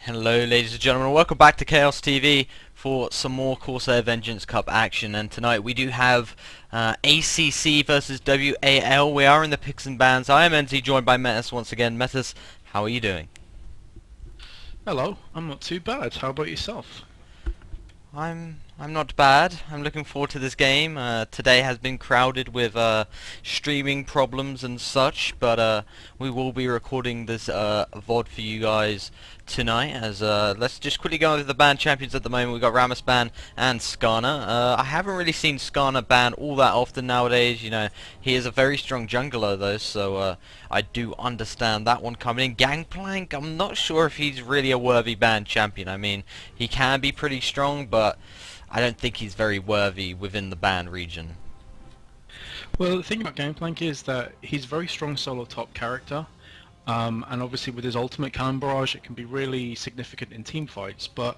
Hello ladies and gentlemen, welcome back to Chaos TV for some more Corsair Vengeance Cup action, and tonight we do have ACC versus WAL. We are in the picks and bans. I am NZ, joined by Metis once again. Metis, how are you doing? Hello, I'm not too bad. How about yourself? I'm not bad. I'm looking forward to this game. Today has been crowded with streaming problems and such, but we will be recording this VOD for you guys tonight. As let's just quickly go over the ban champions at the moment. We've got Rammus ban and Skarner. I haven't really seen Skarner ban all that often nowadays. You know, he is a very strong jungler though, so I do understand that one coming in. Gangplank, I'm not sure if he's really a worthy ban champion. I mean, he can be pretty strong, but I don't think he's very worthy within the ban region. Well, the thing about Gangplank is that he's a very strong solo top character, and obviously with his ultimate Cannon Barrage it can be really significant in team fights, but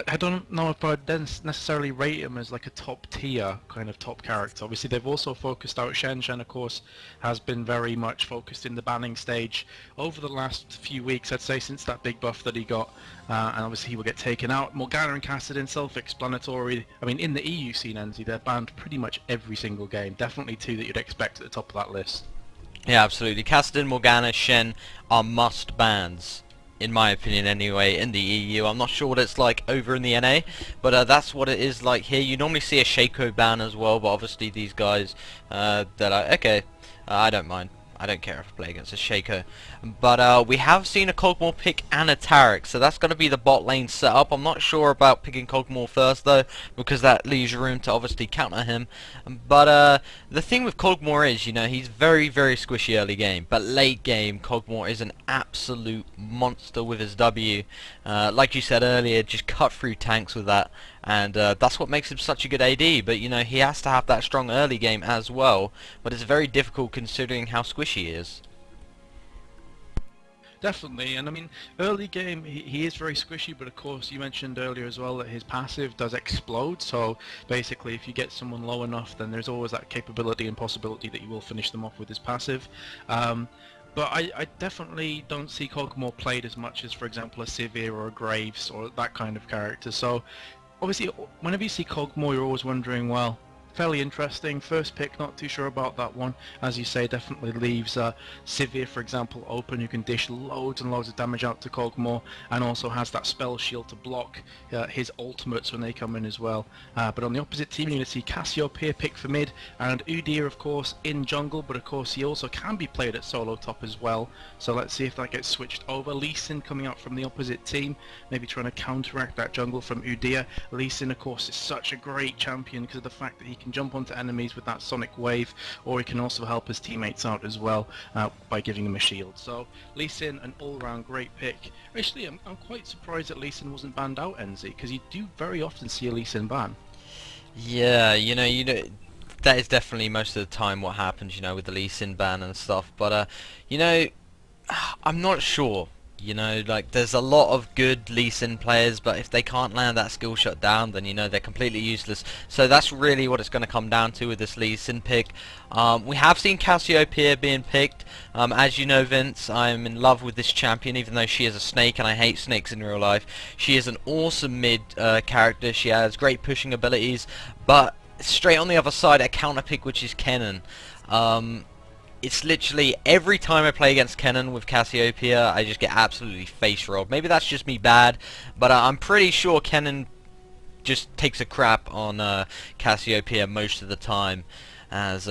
I don't know if I'd then necessarily rate him as like a top tier kind of top character. Obviously they've also focused out Shen. Shen of course has been very much focused in the banning stage over the last few weeks, I'd say, since that big buff that he got, and obviously he will get taken out. Morgana and Kassadin, self-explanatory. I mean, in the EU scene, NZ, they're banned pretty much every single game. Definitely two that you'd expect at the top of that list. Yeah, absolutely. Kassadin, Morgana, Shen are must bans, in my opinion anyway, in the EU. I'm not sure what it's like over in the NA, but that's what it is like here. You normally see a Shaco ban as well, but obviously these guys that are okay. I don't mind. I don't care if I play against a Shaco. But we have seen a Kog'Maw pick and a Taric, so that's going to be the bot lane setup. I'm not sure about picking Kog'Maw first though, because that leaves room to obviously counter him. But the thing with Kog'Maw is, you know, he's very, very squishy early game, but late game Kog'Maw is an absolute monster with his W. Like you said earlier, just cut through tanks with that, and that's what makes him such a good AD. But you know, he has to have that strong early game as well, but it's very difficult considering how squishy he is. Definitely, and I mean, early game he is very squishy, but of course you mentioned earlier as well that his passive does explode, so basically if you get someone low enough then there's always that capability and possibility that you will finish them off with his passive. But I definitely don't see Kog'Maw played as much as, for example, a Sivir or a Graves or that kind of character, so obviously whenever you see Kog'Maw you're always wondering, well, fairly interesting. First pick, not too sure about that one. As you say, definitely leaves Sivir, for example, open, who can dish loads and loads of damage out to Kog'Maw, and also has that spell shield to block his ultimates when they come in as well. But on the opposite team, you're going to see Cassiopeia pick for mid, and Udyr, of course, in jungle, but of course he also can be played at solo top as well. So let's see if that gets switched over. Lee Sin coming out from the opposite team, maybe trying to counteract that jungle from Udyr. Lee Sin, of course, is such a great champion because of the fact that he can jump onto enemies with that sonic wave, or he can also help his teammates out as well by giving them a shield. So Lee Sin, an all-round great pick. Actually, I'm quite surprised that Lee Sin wasn't banned out, NZ, because you do very often see a Lee Sin ban. Yeah, you know, that is definitely most of the time what happens, you know, with the Lee Sin ban and stuff. But you know, I'm not sure. You know, like, there's a lot of good Lee Sin players, but if they can't land that skill shot down, then, you know, they're completely useless. So that's really what it's going to come down to with this Lee Sin pick. We have seen Cassiopeia being picked. As you know, Vince, I'm in love with this champion, even though she is a snake, and I hate snakes in real life. She is an awesome mid character. She has great pushing abilities, but straight on the other side, a counter pick, which is Kennen. It's literally every time I play against Kennen with Cassiopeia, I just get absolutely face rolled. Maybe that's just me bad, but I'm pretty sure Kennen just takes a crap on Cassiopeia most of the time, as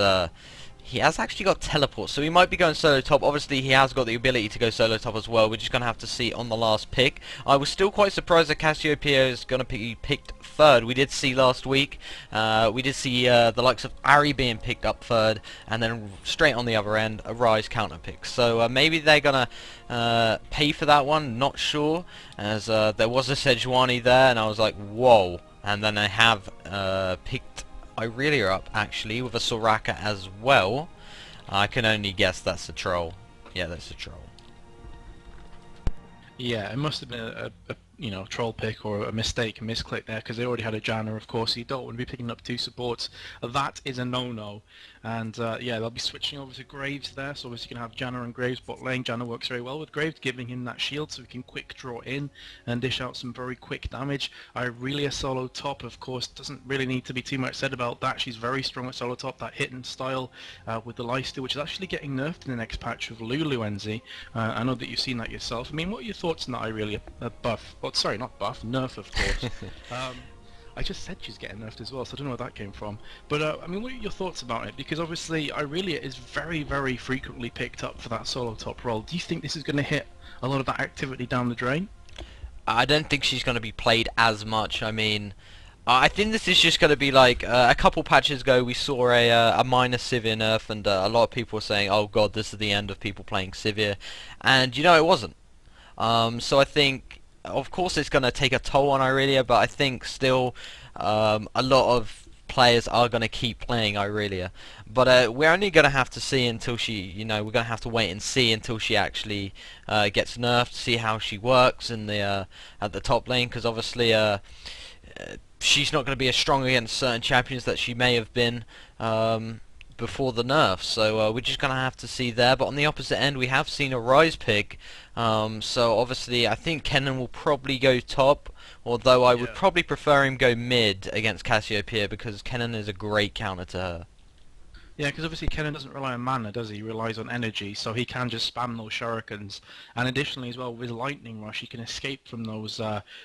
he has actually got teleport, so he might be going solo top. Obviously he has got the ability to go solo top as well. We're just going to have to see on the last pick. I was still quite surprised that Cassiopeia is going to be picked third. We did see last week, we did see the likes of Ari being picked up third, and then straight on the other end, a Rise counter pick. So maybe they're going to pay for that one, not sure, as there was a Sejuani there, and I was like, whoa. And then I have picked Irelia up, actually, with a Soraka as well. I can only guess that's a troll. Yeah, that's a troll. Yeah, it must have been a troll pick or a mistake, a misclick there, because they already had a Janna, of course. So you don't want to be picking up two supports. That is a no-no. And yeah, they'll be switching over to Graves there, so obviously you can have Janna and Graves bot lane. Janna works very well with Graves, giving him that shield so he can quick draw in and dish out some very quick damage. Irelia solo top, of course, doesn't really need to be too much said about that. She's very strong at solo top, that hit and style with the lifesteal, which is actually getting nerfed in the next patch of Lulu NZ. I know that you've seen that yourself. I mean, what are your thoughts on that Irelia buff? Oh, sorry, not buff, nerf, of course. I just said she's getting nerfed as well, so I don't know where that came from. But, I mean, what are your thoughts about it? Because obviously, Irelia is very, very frequently picked up for that solo top role. Do you think this is going to hit a lot of that activity down the drain? I don't think she's going to be played as much. I mean, I think this is just going to be like a couple patches ago we saw a minor Sivir nerf, and a lot of people were saying, oh god, this is the end of people playing Sivir. And, it wasn't. So I think, of course, it's going to take a toll on Irelia, but I think still a lot of players are going to keep playing Irelia. But we're only going to have to see until she, we're going to have to wait and see until she actually gets nerfed, see how she works in the at the top lane, because obviously she's not going to be as strong against certain champions that she may have been before the nerf, so we're just going to have to see there. But on the opposite end, we have seen a Rise pick, so obviously I think Kennen will probably go top, although I would probably prefer him go mid against Cassiopeia, because Kennen is a great counter to her. Yeah, because obviously Kennen doesn't rely on mana, does he? He relies on energy, so he can just spam those shurikens. And additionally as well, with Lightning Rush, he can escape from those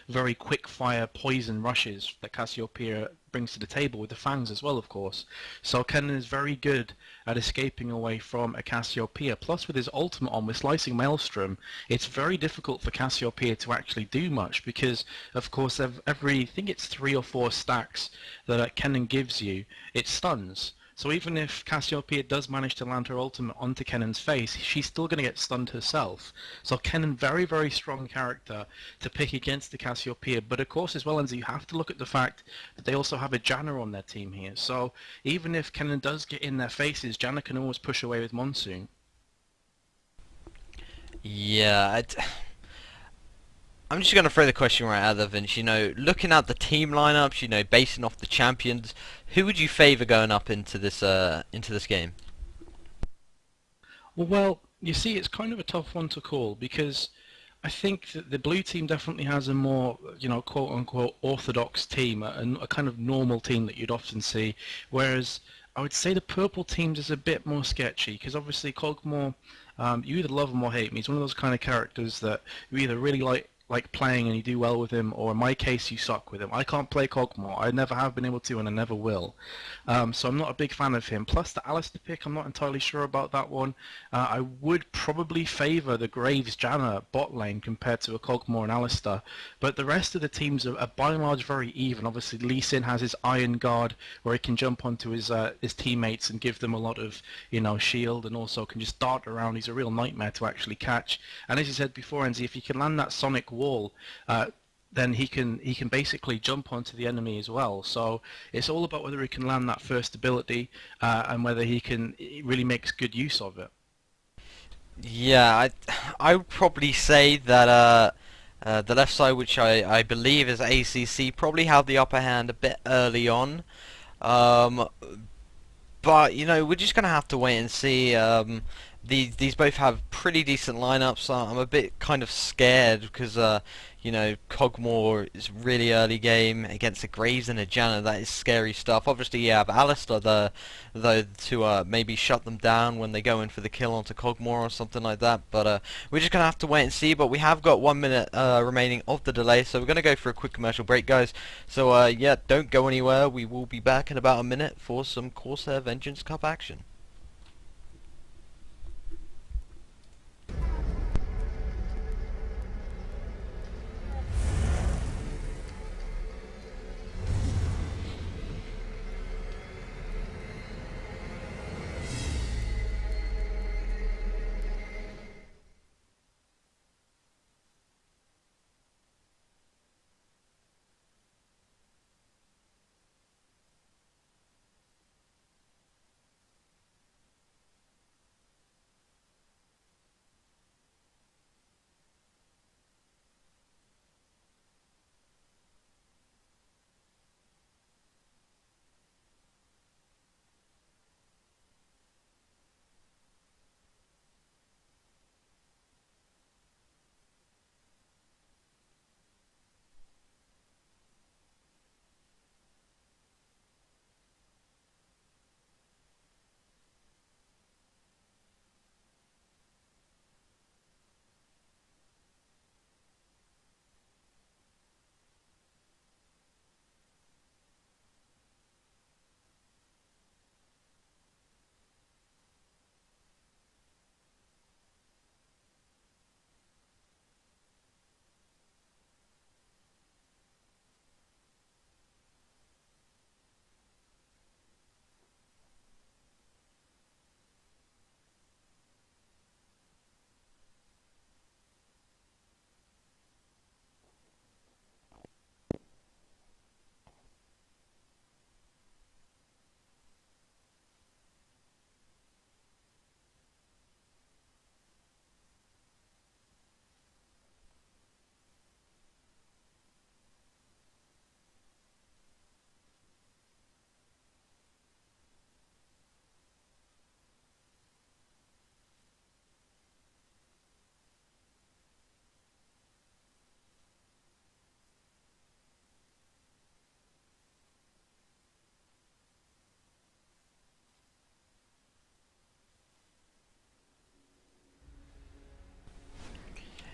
very quick-fire poison rushes that Cassiopeia brings to the table with the fangs as well, of course. So Kennen is very good at escaping away from a Cassiopeia. Plus, with his ultimate on, with Slicing Maelstrom, it's very difficult for Cassiopeia to actually do much because, of course, every I think it's 3 or 4 stacks that Kennen gives you, it stuns. So even if Cassiopeia does manage to land her ultimate onto Kennen's face, she's still going to get stunned herself. So Kennen, very, very strong character to pick against the Cassiopeia. But of course, as well, Enzo, you have to look at the fact that they also have a Janna on their team here. So even if Kennen does get in their faces, Janna can always push away with Monsoon. Yeah, I'm just going to throw the question right out there, Vince. Looking at the team lineups, basing off the champions, who would you favour going up into this game? Well, you see, it's kind of a tough one to call because I think that the blue team definitely has a more, quote-unquote, orthodox team, a kind of normal team that you'd often see, whereas I would say the purple teams is a bit more sketchy because obviously Cogmore, you either love him or hate him. He's one of those kind of characters that you either really like playing and you do well with him, or in my case you suck with him. I can't play Cogmore. I never have been able to and I never will. So I'm not a big fan of him. Plus the Alistair pick, I'm not entirely sure about that one. I would probably favour the Graves Janna bot lane compared to a Cogmore and Alistair. But the rest of the teams are by and large very even. Obviously Lee Sin has his Iron Guard where he can jump onto his teammates and give them a lot of shield, and also can just dart around. He's a real nightmare to actually catch. And as you said before, Enzi, if you can land that Sonic wall, then he can basically jump onto the enemy as well. So it's all about whether he can land that first ability and whether he really makes good use of it. Yeah, I would probably say that the left side, which I believe is ACC, probably have the upper hand a bit early on. Um, but we're just gonna have to wait and see. These both have pretty decent lineups. So I'm a bit kind of scared because Cogmore is really early game against a Graves and a Janna. That is scary stuff. Obviously, you have Alistair though to maybe shut them down when they go in for the kill onto Cogmore or something like that. But we're just gonna have to wait and see. But we have got 1 minute remaining of the delay, so we're gonna go for a quick commercial break, guys. So yeah, don't go anywhere. We will be back in about a minute for some Corsair Vengeance Cup action.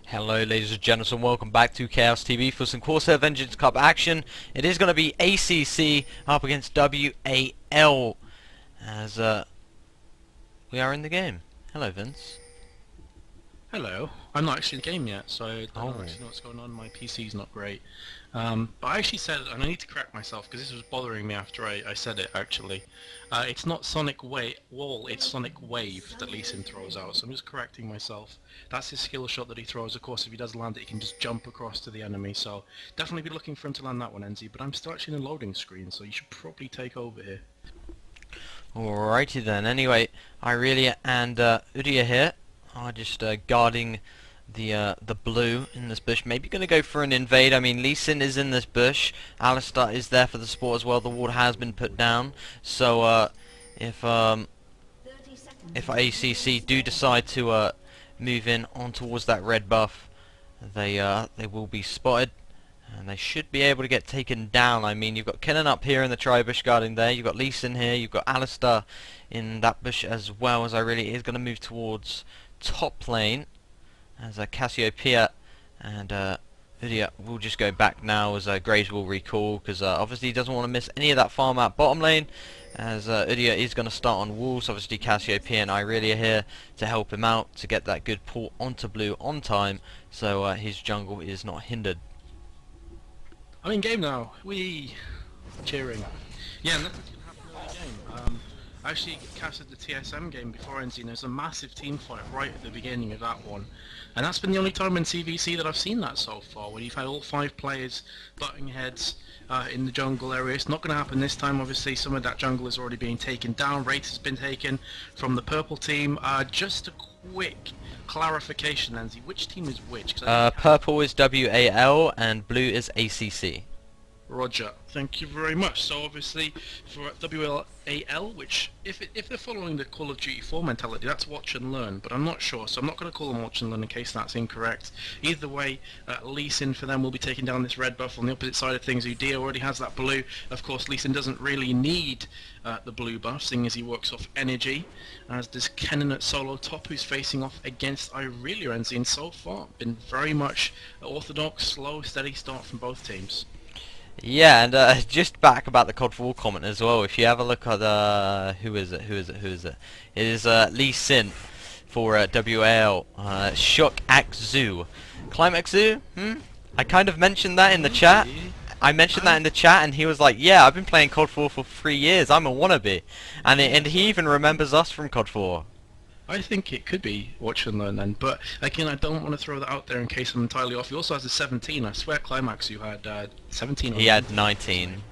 Hello ladies and gentlemen, welcome back to Chaos TV for some Corsair Vengeance Cup action. It is going to be ACC up against WAL as we are in the game. Hello Vince. Hello. I'm not actually in the game yet, so I don't Oh. actually know what's going on. My PC's not great. But I actually said, and I need to correct myself because this was bothering me after I said it actually. It's not Sonic Wall, it's Sonic Wave that Lee Sin throws out, so I'm just correcting myself. That's his skill shot that he throws. Of course, if he does land it, he can just jump across to the enemy, so definitely be looking for him to land that one, NZ. But I'm still actually in a loading screen, so you should probably take over here. Alrighty then. Anyway, Irelia and Udia here are just guarding the blue in this bush. Maybe going to go for an invade. I mean, Lee Sin is in this bush. Alistar is there for the support as well. The ward has been put down. So if ACC do decide to move in on towards that red buff, they will be spotted. And they should be able to get taken down. I mean, you've got Kennen up here in the tri-bush guarding there. You've got Lee Sin here. You've got Alistar in that bush as well, as Irelia is going to move towards top lane. As Cassiopeia and Udia will just go back now as Graves will recall, because obviously he doesn't want to miss any of that farm out bottom lane, as Udia is going to start on walls. Obviously Cassiopeia and Irelia here to help him out to get that good pull onto blue on time, so his jungle is not hindered. I'm in game now. Wee! Cheering. Yeah, nothing's going to happen early game. I actually casted the TSM game before NZ, and there's a massive team fight right at the beginning of that one. And that's been the only time in CVC that I've seen that so far, when you've had all 5 players butting heads in the jungle area. It's not going to happen this time, obviously. Some of that jungle is already being taken down. Wraith has been taken from the purple team. Just a quick clarification, NZ, which team is which? Purple is WAL and blue is ACC. Roger. Thank you very much. So obviously for WAL, which if they're following the Call of Duty 4 mentality, that's watch and learn, but I'm not sure, so I'm not going to call them watch and learn in case that's incorrect. Either way, Lee Sin for them will be taking down this red buff. On the opposite side of things, Udia already has that blue. Of course, Lee Sin doesn't really need the blue buff, seeing as he works off energy, as does Kennen at solo top, who's facing off against Irelia, and so far been very much orthodox, slow, steady start from both teams. Yeah, and just back about the COD 4 comment as well. If you have a look at who is it? It is Lee Sin for WAL. Shock Akzu. Climax Zoo? I kind of mentioned that in the chat. I mentioned that in the chat, and he was like, "Yeah, I've been playing COD 4 for 3 years. I'm a wannabe," and he even remembers us from COD 4. I think it could be watch and learn then, but again, I don't want to throw that out there in case I'm entirely off. He also has a 17. I swear Climax you had 17. He had 19.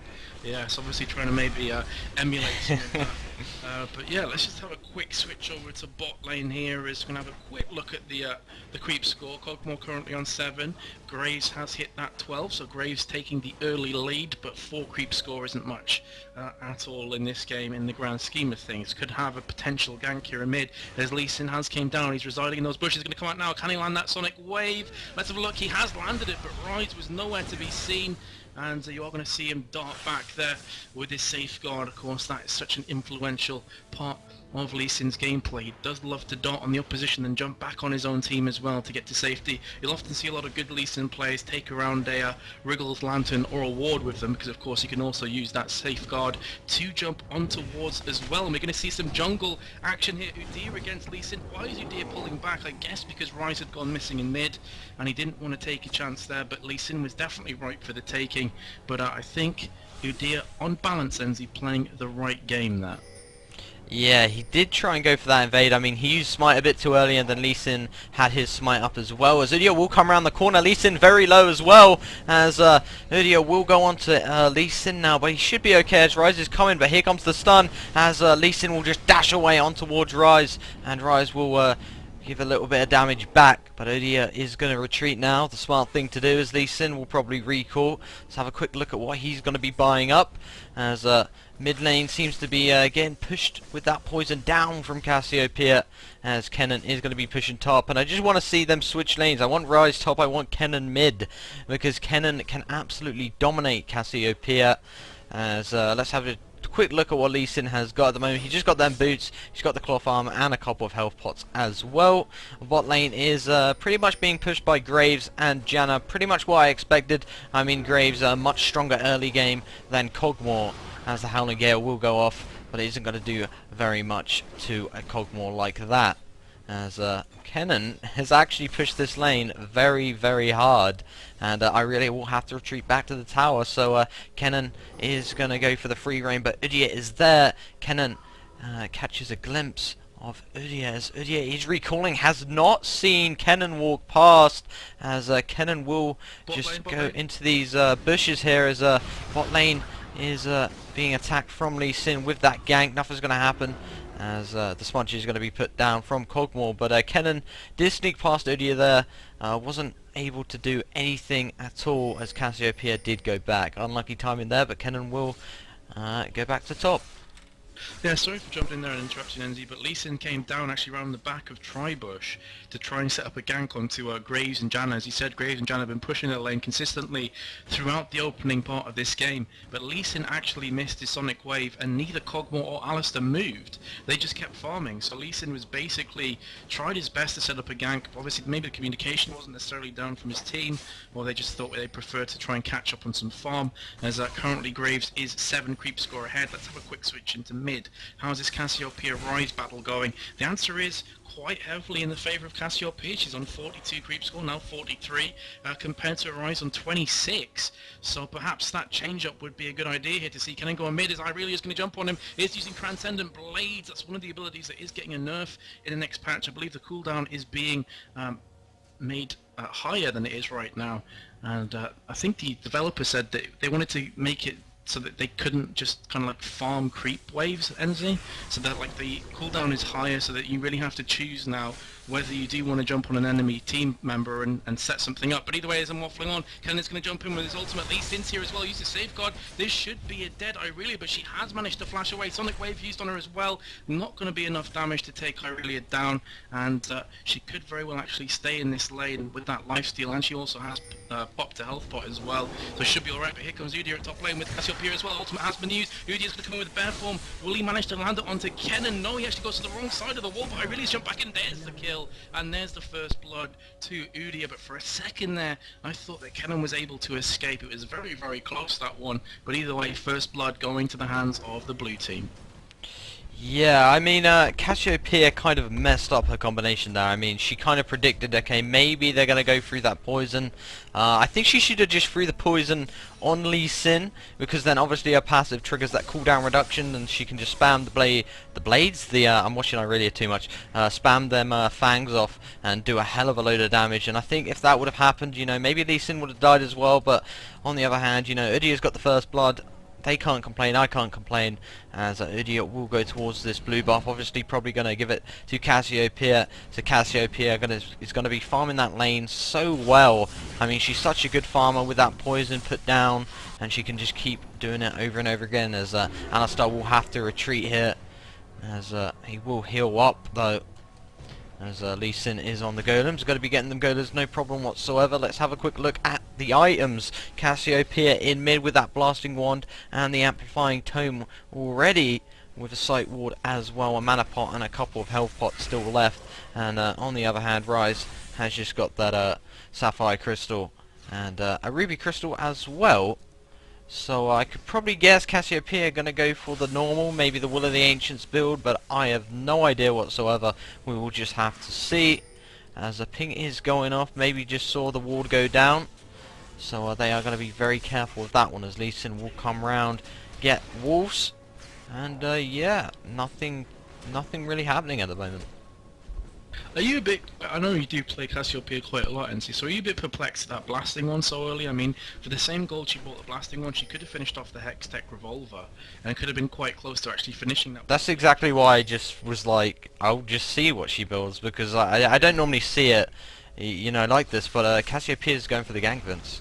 Yeah, so obviously trying to maybe emulate some of that. But yeah, let's just have a quick switch over to bot lane here. Is going to have a quick look at the creep score. Cogmore currently on 7. Graves has hit that 12, so Graves taking the early lead, but 4 creep score isn't much at all in this game in the grand scheme of things. Could have a potential gank here in mid as Lee Sin has came down. He's residing in those bushes. Going to come out now. Can he land that Sonic Wave? Let's have a look. He has landed it, but Rise was nowhere to be seen. And you are going to see him dart back there with his safeguard. Of course, that is such an influential part of Lee Sin's gameplay. He does love to dart on the opposition and jump back on his own team as well to get to safety. You'll often see a lot of good Lee Sin players take around a Wriggles Lantern or a ward with them, because of course you can also use that safeguard to jump onto wards as well. And we're going to see some jungle action here. Udia against Lee Sin. Why is Udia pulling back? I guess because Rise had gone missing in mid and he didn't want to take a chance there, but Lee Sin was definitely ripe for the taking. But I think Udia, on balance, ends he playing the right game there. Yeah, he did try and go for that invade. I mean, he used smite a bit too early, and then Lee Sin had his smite up as well. As Udia will come around the corner, Lee Sin very low as well, as Udia will go on to Lee Sin now, but he should be okay as Rise is coming. But here comes the stun, as Lee Sin will just dash away on towards Rise, and Rise will give a little bit of damage back, but Udia is going to retreat now. The smart thing to do is Lee Sin will probably recall. Let's have a quick look at what he's going to be buying up, as mid lane seems to be getting pushed with that poison down from Cassiopeia, as Kennen is going to be pushing top. And I just want to see them switch lanes. I want Rise top, I want Kennen mid, because Kennen can absolutely dominate Cassiopeia. As let's have a quick look at what Lee Sin has got at the moment. He just got them boots, he's got the cloth armor and a couple of health pots as well. Bot lane is pretty much being pushed by Graves and Janna, pretty much what I expected. I mean, Graves a much stronger early game than Cogmore, as the Howling Gale will go off, but it isn't going to do very much to a Cogmore like that, as Kennen has actually pushed this lane very, very hard, and I really will have to retreat back to the tower. So Kennen is going to go for the free reign, but Udyr is there. Kennen catches a glimpse of Udyr, as Udyr is recalling, has not seen Kennen walk past, as Kennen will go into these bushes here, as bot lane is being attacked from Lee Sin with that gank. Nothing's going to happen, as the Smudge is going to be put down from Cogmore, but Kennen did sneak past Udyr there, wasn't able to do anything at all, as Cassiopeia did go back. Unlucky timing there, but Kennen will go back to top. Yeah, sorry for jumping in there and interrupting Enzy, but Lee Sin came down actually around the back of Tribush to try and set up a gank onto Graves and Janna. As he said, Graves and Janna have been pushing the lane consistently throughout the opening part of this game, but Lee Sin actually missed his Sonic Wave and neither Cogmore or Alistair moved. They just kept farming, so Lee Sin was basically tried his best to set up a gank. Obviously maybe the communication wasn't necessarily down from his team, or they just thought they preferred to try and catch up on some farm, as currently Graves is 7 creep score ahead. Let's have a quick switch into mid. How's this Cassiopeia Rise battle going? The answer is quite heavily in the favour of Cassiopeia. She's on 42 creep score, now 43, compared to a Rise on 26. So perhaps that change-up would be a good idea here to see. Can I go on mid? As Irelia is going to jump on him. Is using Transcendent Blades. That's one of the abilities that is getting a nerf in the next patch. I believe the cooldown is being made higher than it is right now. And I think the developer said that they wanted to make it so that they couldn't just kind of like farm creep waves, NZ, so that like the cooldown is higher, so that you really have to choose now whether you do want to jump on an enemy team member and set something up. But either way, as I'm waffling on, Kennen's going to jump in with his ultimate. Lee Sin's here as well, use the safeguard. This should be a dead Irelia, but she has managed to flash away. Sonic Wave used on her as well. Not going to be enough damage to take Irelia down, and she could very well actually stay in this lane with that lifesteal, and she also has popped a health pot as well, so should be alright. But here comes Udyr at top lane with Cassiopeia as well. Ultimate has been used. Udyr's going to come in with bear form. Will he manage to land it onto Kennen? No, he actually goes to the wrong side of the wall, but Irelia's jumped back in. There's the kill, and there's the first blood to Udyr. But for a second there, I thought that Kennen was able to escape. It was very, very close, that one, but either way, first blood going to the hands of the blue team. Yeah, I mean, Cassiopeia kind of messed up her combination there. I mean, she kind of predicted, okay, maybe they're going to go through that poison. I think she should have just threw the poison on Lee Sin, because then obviously her passive triggers that cooldown reduction, and she can just spam the blades. I'm watching Irelia too much. Spam them fangs off and do a hell of a load of damage. And I think if that would have happened, you know, maybe Lee Sin would have died as well. But on the other hand, you know, Udyr's got the first blood. They can't complain, I can't complain, as Udyr will go towards this blue buff. Obviously probably going to give it to Cassiopeia, so Cassiopeia is going to be farming that lane so well. I mean, she's such a good farmer with that poison put down, and she can just keep doing it over and over again, as Alistar will have to retreat here, as he will heal up though. As Lee Sin is on the golems, going to be getting them golems, no problem whatsoever. Let's have a quick look at the items. Cassiopeia in mid with that blasting wand and the amplifying tome already, with a sight ward as well, a mana pot and a couple of health pots still left. And on the other hand, Rise has just got that sapphire crystal and a ruby crystal as well. So I could probably guess Cassiopeia going to go for the normal, maybe the Will of the Ancients build, but I have no idea whatsoever. We will just have to see, as a ping is going off. Maybe just saw the ward go down, so they are going to be very careful with that one, as Lee Sin will come round, get wolves, and yeah, nothing really happening at the moment. Are you a bit, I know you do play Cassiopeia quite a lot, NC, so are you a bit perplexed at that blasting one so early? I mean, for the same gold she bought the blasting one, she could have finished off the Hextech Revolver, and it could have been quite close to actually finishing that. That's exactly why I just was like, I'll just see what she builds, because I don't normally see it, you know, like this, but Cassiopeia is going for the gank, Vince.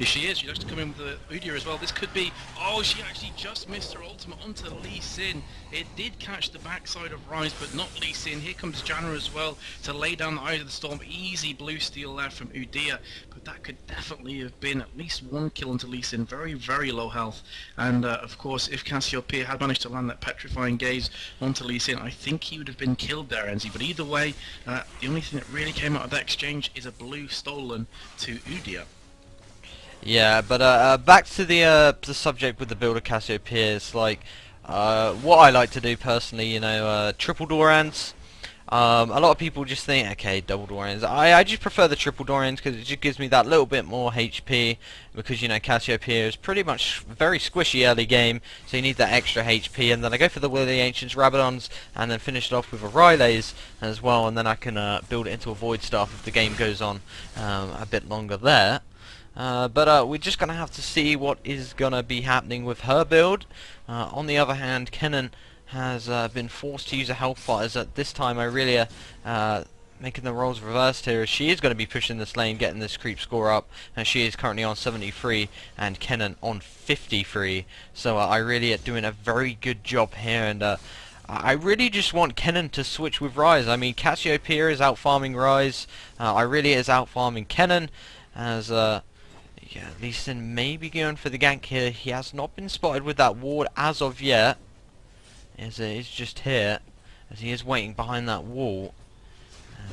Here she is. She's actually coming with the Udyr as well. This could be... Oh, she actually just missed her ultimate onto Lee Sin. It did catch the backside of Rise, but not Lee Sin. Here comes Janna as well to lay down the Eye of the Storm. Easy blue steal there from Udyr. But that could definitely have been at least one kill onto Lee Sin. Very, very low health. And, of course, if Cassiopeia had managed to land that Petrifying Gaze onto Lee Sin, I think he would have been killed there, Enzi. But either way, the only thing that really came out of that exchange is a blue stolen to Udyr. Yeah, but back to the subject with the build of Cassiopeia. It's like what I like to do personally, you know, triple Dorans. A lot of people just think, okay, double Dorans. I just prefer the triple Dorans because it just gives me that little bit more HP. Because, you know, Cassiopeia is pretty much very squishy early game, so you need that extra HP. And then I go for the Will of the Ancients, Rabadons, and then finish it off with a Rylays as well. And then I can build it into a Void Staff if the game goes on a bit longer there. But we're just going to have to see what is going to be happening with her build. On the other hand, Kennen has been forced to use a Hellfire, as at this time Aurelia making the roles reversed here, as she is going to be pushing this lane, getting this creep score up, and she is currently on 73 and Kennen on 53. So Aurelia doing a very good job here, and I really just want Kennen to switch with Rise. I mean, Cassiopeia is out farming Rise, Aurelia is out farming Kennen, as yeah, Lee Sin may be going for the gank here. He has not been spotted with that ward as of yet. He's just here, as he is waiting behind that wall.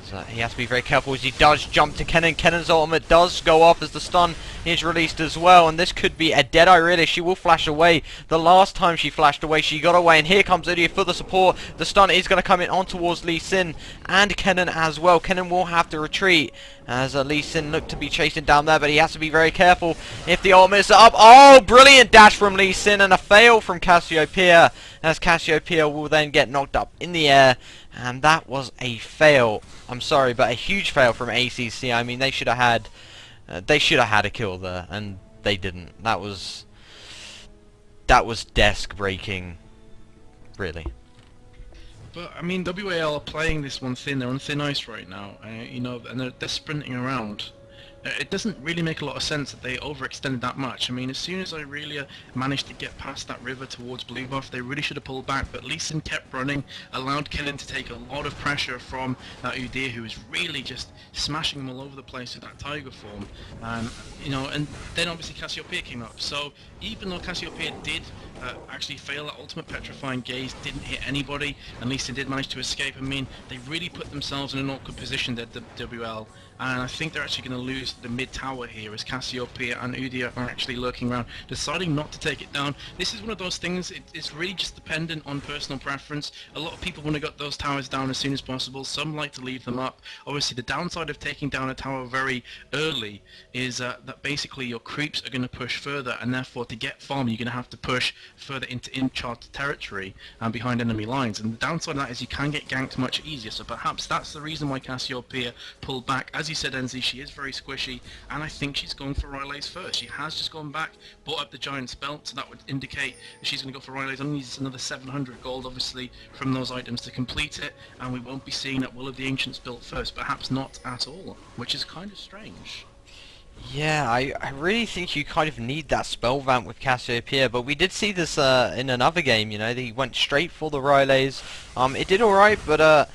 As, he has to be very careful as he does jump to Kennen. Kennen's ultimate does go off as the stun is released as well, and this could be a dead eye really. She will flash away. The last time she flashed away, she got away, and here comes Udyr for the support. The stun is going to come in on towards Lee Sin and Kennen as well. Kennen will have to retreat as Lee Sin looked to be chasing down there, but he has to be very careful if the ultimate is up. Oh, brilliant dash from Lee Sin and a fail from Cassiopeia, as Cassiopeia will then get knocked up in the air, and that was a fail. I'm sorry, but a huge fail from ACC. I mean, they should have had a kill there, and they didn't. That was desk breaking, really. But I mean, WAL are playing this one thin. They're on thin ice right now, you know, and they're sprinting around. It doesn't really make a lot of sense that they overextended that much. I mean, as soon as Aurelia managed to get past that river towards blue buff, they really should have pulled back, but Lee Sin kept running, allowed Kennen to take a lot of pressure from that Udyr, who was really just smashing them all over the place with that tiger form. You know, and then obviously Cassiopeia came up, so even though Cassiopeia did actually fail that ultimate Petrifying Gaze, didn't hit anybody, and Lee Sin did manage to escape. I mean, they really put themselves in an awkward position, the WL, and I think they're actually going to lose the mid tower here, as Cassiopeia and Udyr are actually lurking around, deciding not to take it down. This is one of those things, it's really just dependent on personal preference. A lot of people want to get those towers down as soon as possible, some like to leave them up. Obviously the downside of taking down a tower very early is that basically your creeps are going to push further, and therefore to get farm you're going to have to push further into uncharted territory and behind enemy lines, and the downside of that is you can get ganked much easier, so perhaps that's the reason why Cassiopeia pulled back. As you said, Enzi, she is very squishy, and I think she's going for Rylays first. She has just gone back, bought up the Giant's Belt, so that would indicate that she's going to go for Rylays. Only needs another 700 gold, obviously, from those items to complete it, and we won't be seeing that Will of the Ancients built first, perhaps not at all, which is kind of strange. Yeah, I really think you kind of need that spell vamp with Cassiopeia, but we did see this in another game, you know, he went straight for the Rylays. It did alright, but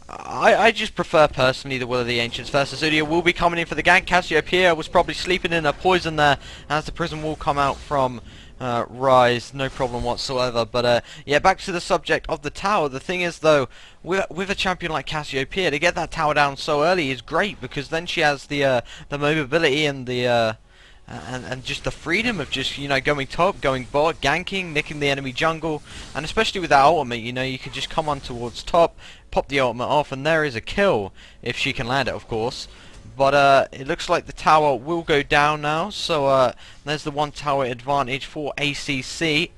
I just prefer personally the Will of the Ancients versus Udyr will be coming in for the gank. Cassiopeia was probably sleeping in a poison there as the prison will come out from Rise, no problem whatsoever. But yeah, back to the subject of the tower. The thing is though, with a champion like Cassiopeia, to get that tower down so early is great, because then she has the mobility and the and just the freedom of just, you know, going top, going bot, ganking, nicking the enemy jungle, and especially with that ultimate, you know, you can just come on towards top, pop the ultimate off, and there is a kill, if she can land it, of course. But it looks like the tower will go down now, so there's the one tower advantage for ACC,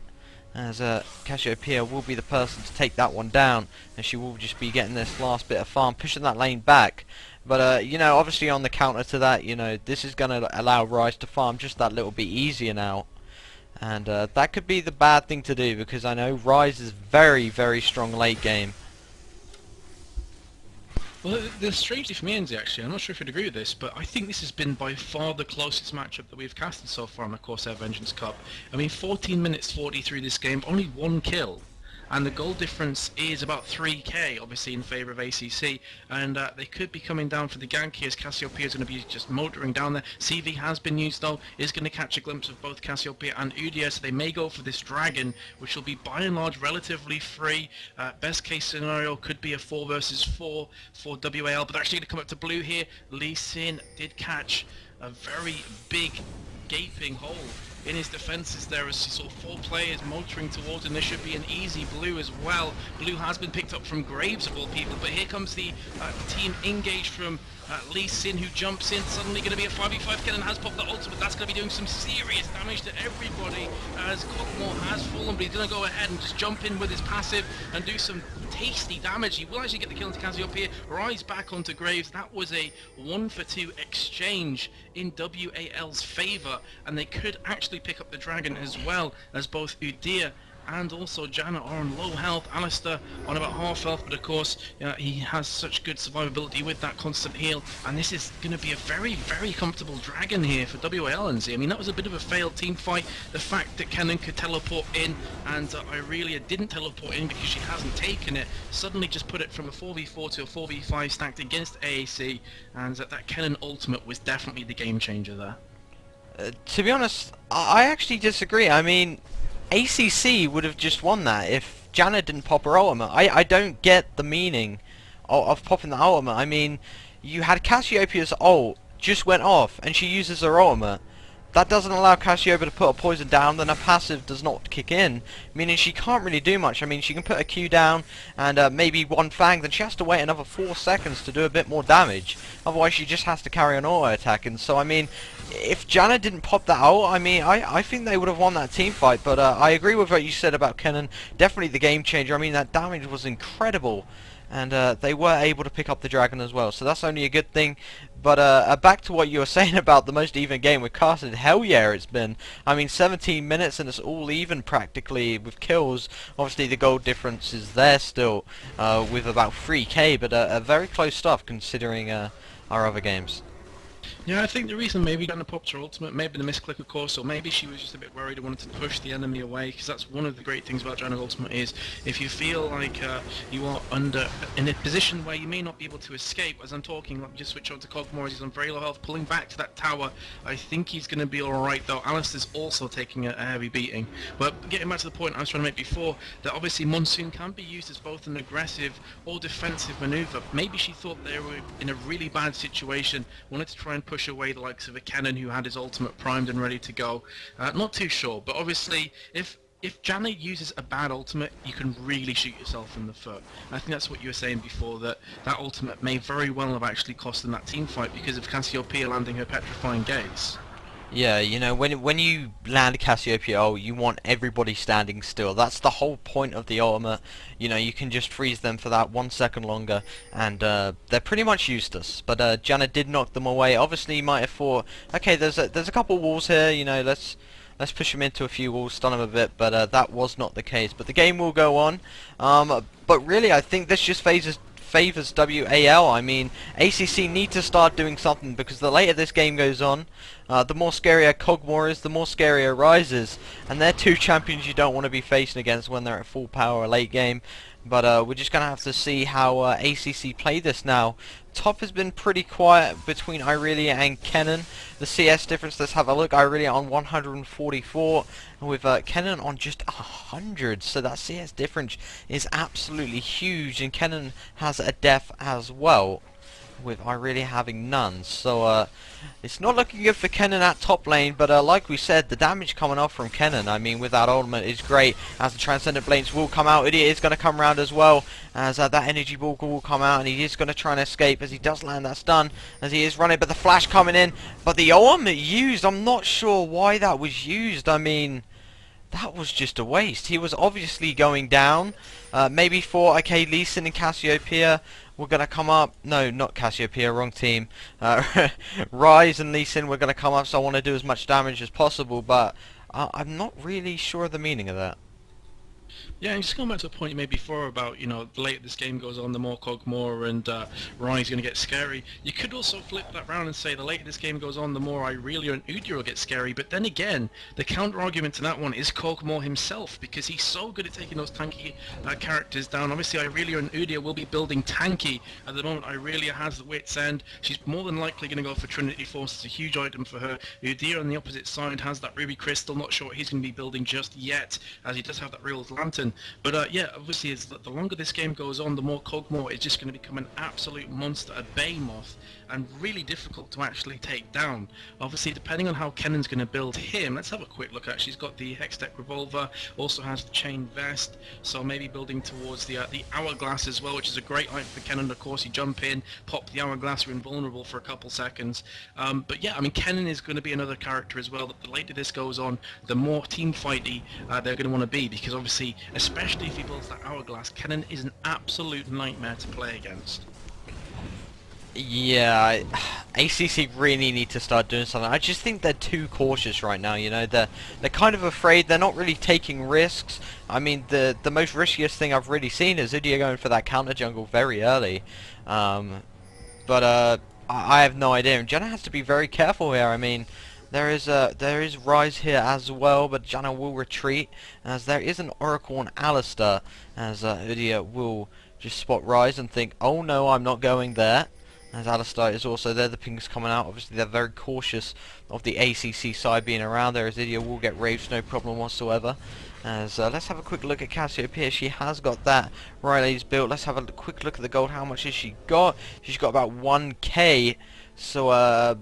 as Cassiopeia will be the person to take that one down, and she will just be getting this last bit of farm, pushing that lane back. But you know, obviously on the counter to that, you know, this is going to allow Rise to farm just that little bit easier now, and that could be the bad thing to do, because I know Rise is very, very strong late game. Well, strangely for me, Enzi, actually, I'm not sure if you'd agree with this, but I think this has been by far the closest matchup that we've casted so far in the Corsair Vengeance Cup. I mean, 14 minutes 40 through this game, only one kill. And the goal difference is about 3k, obviously in favour of ACC, and they could be coming down for the gank here as Cassiopeia is going to be just motoring down there. CV has been used though, is going to catch a glimpse of both Cassiopeia and Udia, so they may go for this dragon, which will be by and large relatively free. Best case scenario could be a 4 versus 4 for WAL, but they're actually going to come up to blue here. Lee Sin did catch a very big gaping hole in his defences there as he saw 4 players motoring towards, and there should be an easy blue as well. Blue has been picked up from Graves of all people, but here comes the team engaged from Lee Sin, who jumps in. Suddenly going to be a 5v5. Kennen has popped the ultimate. That's going to be doing some serious damage to everybody as Cogmore has fallen, but he's going to go ahead and just jump in with his passive and do some tasty damage. He will actually get the kill into Cassiopeia, rise back onto Graves. That was a 1-for-2 exchange in WAL's favour, and they could actually pick up the dragon as well, as both Udir and also Janna are on low health, Alistair on about half health, but of course he has such good survivability with that constant heal, and this is going to be a very, very comfortable dragon here for WAL. And I mean, that was a bit of a failed team fight. The fact that Kennen could teleport in and Irelia didn't teleport in because she hasn't taken it, suddenly just put it from a 4v4 to a 4v5 stacked against AAC, and that Kennen ultimate was definitely the game changer there. To be honest, I actually disagree. I mean, ACC would have just won that if Janna didn't pop her ultimate. I don't get the meaning of popping the ultimate. I mean, you had Cassiopeia's ult just went off and she uses her ultimate. That doesn't allow Cassiopeia to put a poison down, then her passive does not kick in, meaning she can't really do much. I mean, she can put a Q down and maybe one Fang, then she has to wait another 4 seconds to do a bit more damage. Otherwise, she just has to carry on auto attacking. So, I mean, if Janna didn't pop that out, I mean, I think they would have won that team fight. But I agree with what you said about Kennen. Definitely the game changer. I mean, that damage was incredible. And they were able to pick up the dragon as well, so that's only a good thing. But back to what you were saying about the most even game with casted, hell yeah it's been. I mean, 17 minutes and it's all even practically with kills. Obviously the goal difference is there still with about 3k, but very close stuff considering our other games. Yeah, I think the reason maybe Janna popped her ultimate, maybe the misclick of course, or maybe she was just a bit worried and wanted to push the enemy away, because that's one of the great things about Janna's ultimate is, if you feel like you are in a position where you may not be able to escape, as I'm talking, let me just switch on to Cogmore as he's on very low health, pulling back to that tower. I think he's going to be alright though. Alistair's also taking a heavy beating. But getting back to the point I was trying to make before, that obviously Monsoon can be used as both an aggressive or defensive maneuver. Maybe she thought they were in a really bad situation, wanted to try and push away the likes of a Kennen who had his ultimate primed and ready to go. Not too sure, but obviously if Janna uses a bad ultimate, you can really shoot yourself in the foot. I think that's what you were saying before, that ultimate may very well have actually cost them that team fight because of Cassiopeia landing her petrifying gaze. Yeah, you know, when you land Cassiopeia, oh, you want everybody standing still. That's the whole point of the ultimate. You know, you can just freeze them for that 1 second longer, and they're pretty much useless. But Janna did knock them away. Obviously, you might have thought, okay, there's a couple walls here. You know, let's push them into a few walls, stun them a bit. But that was not the case. But the game will go on. But really, I think this just favors WAL. I mean, ACC need to start doing something, because the later this game goes on, the more scarier Cogmore is, the more scarier Rise is, and they're two champions you don't want to be facing against when they're at full power late game. But we're just going to have to see how ACC play this now. Top has been pretty quiet between Irelia and Kennen. The CS difference, let's have a look. Irelia on 144 with Kennen on just 100. So that CS difference is absolutely huge. And Kennen has a death as well, with Irelia having none. So it's not looking good for Kennen at top lane, but like we said, the damage coming off from Kennen, I mean, with that ultimate is great, as the Transcendent Blades will come out. Idiot is going to come around as well, as that energy ball will come out, and he is going to try and escape as he does land that stun, as he is running, but the flash coming in, but the ultimate used, I'm not sure why that was used. I mean, that was just a waste. He was obviously going down. Maybe for, okay, Lee Sin and Cassiopeia were going to come up. No, not Cassiopeia, wrong team. Rise and Lee Sin were going to come up, so I want to do as much damage as possible, but I'm not really sure of the meaning of that. Yeah, and just going back to the point you made before about, the later this game goes on, the more Kog'Maw and Rai's going to get scary. You could also flip that round and say the later this game goes on, the more Irelia and Udyr will get scary. But then again, the counter-argument to that one is Kog'Maw himself, because he's so good at taking those tanky characters down. Obviously, Irelia and Udyr will be building tanky. At the moment, Irelia has the Wit's End. She's more than likely going to go for Trinity Force. It's a huge item for her. Udyr on the opposite side has that Ruby Crystal. Not sure what he's going to be building just yet, as he does have that Real Lantern. But yeah, obviously, the longer this game goes on, the more Kog'Maw is just going to become an absolute monster, a behemoth, and really difficult to actually take down. Obviously, depending on how Kennan's going to build him, let's have a quick look at. She's got the Hextech Revolver, also has the Chain Vest, so maybe building towards the Hourglass as well, which is a great item for Kennen. Of course, you jump in, pop the Hourglass, you're invulnerable for a couple seconds. But yeah, I mean, Kennen is going to be another character as well, that the later this goes on, the more team fighty they're going to want to be, because obviously, especially if he builds that Hourglass, Kennen is an absolute nightmare to play against. Yeah, ACC really need to start doing something. I just think they're too cautious right now. They're kind of afraid. They're not really taking risks. I mean, the most riskiest thing I've really seen is Udyr going for that counter jungle very early. But I have no idea. And Janna has to be very careful here. I mean, there is Rise here as well, but Janna will retreat as there is an Oracle on Alistair, as Udyr will just spot Rise and think, oh no, I'm not going there. As Alistair is also there, the ping's coming out. Obviously, they're very cautious of the ACC side being around there, as Udyr will get raped, no problem whatsoever. As let's have a quick look at Cassiopeia. She has got that Riley's built. Let's have a quick look at the gold. How much has she got? She's got about 1k. So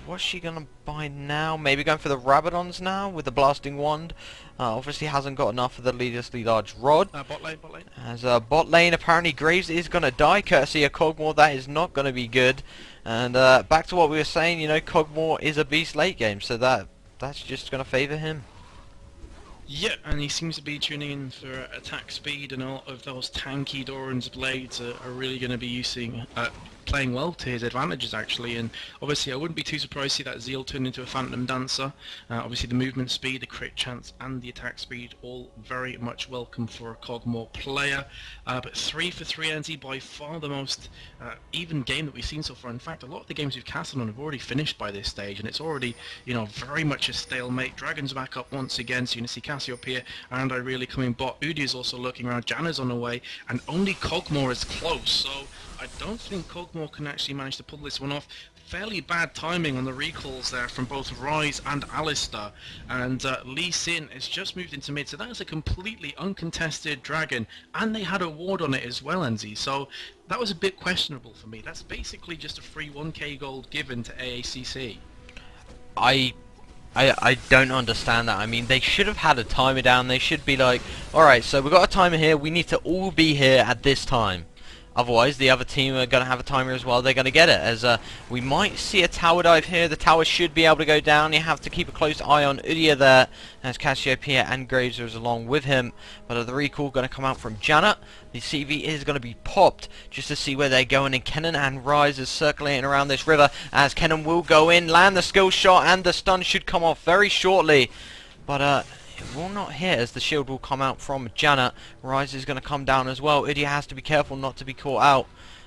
what's she gonna buy now? Maybe going for the Rabadons now with the blasting wand. Obviously hasn't got enough of the needlessly large rod. Bot lane. As bot lane, apparently Graves is gonna die courtesy of Kog'Maw. That is not gonna be good. And back to what we were saying, Kog'Maw is a beast late game, so that's just gonna favour him. Yeah, and he seems to be tuning in for attack speed, and all of those tanky Doran's blades are really going to be playing well to his advantages actually. And obviously I wouldn't be too surprised to see that Zeal turn into a Phantom Dancer. Obviously the movement speed, the crit chance and the attack speed all very much welcome for a Kog'Maw player. But 3 for 3 NZ, by far the most even game that we've seen so far. In fact, a lot of the games we've casted on have already finished by this stage, and it's already very much a stalemate. Dragon's back up once again, so you're going to see Cassiopeia and Irelia coming bot. Udi is also looking around, Janna's on the way, and only Kog'Maw is close, so I don't think Kog'Maw can actually manage to pull this one off. Fairly bad timing on the recalls there from both Rise and Alistair, and Lee Sin has just moved into mid, so that is a completely uncontested dragon, and they had a ward on it as well, NZ, so that was a bit questionable for me. That's basically just a free 1k gold given to AACC. I don't understand that. I mean, they should have had a timer down. They should be like, alright, so we've got a timer here, we need to all be here at this time. Otherwise, the other team are going to have a timer as well. They're going to get it. As we might see a tower dive here. The tower should be able to go down. You have to keep a close eye on Udyr there, as Cassiopeia and Graves is along with him. But the recall going to come out from Janet. The CV is going to be popped just to see where they're going. And Kennen and Rise is circulating around this river, as Kennen will go in, land the skill shot, and the stun should come off very shortly. But it will not hit, as the shield will come out from Janet. Rise is going to come down as well. Udyr has to be careful not to be caught out,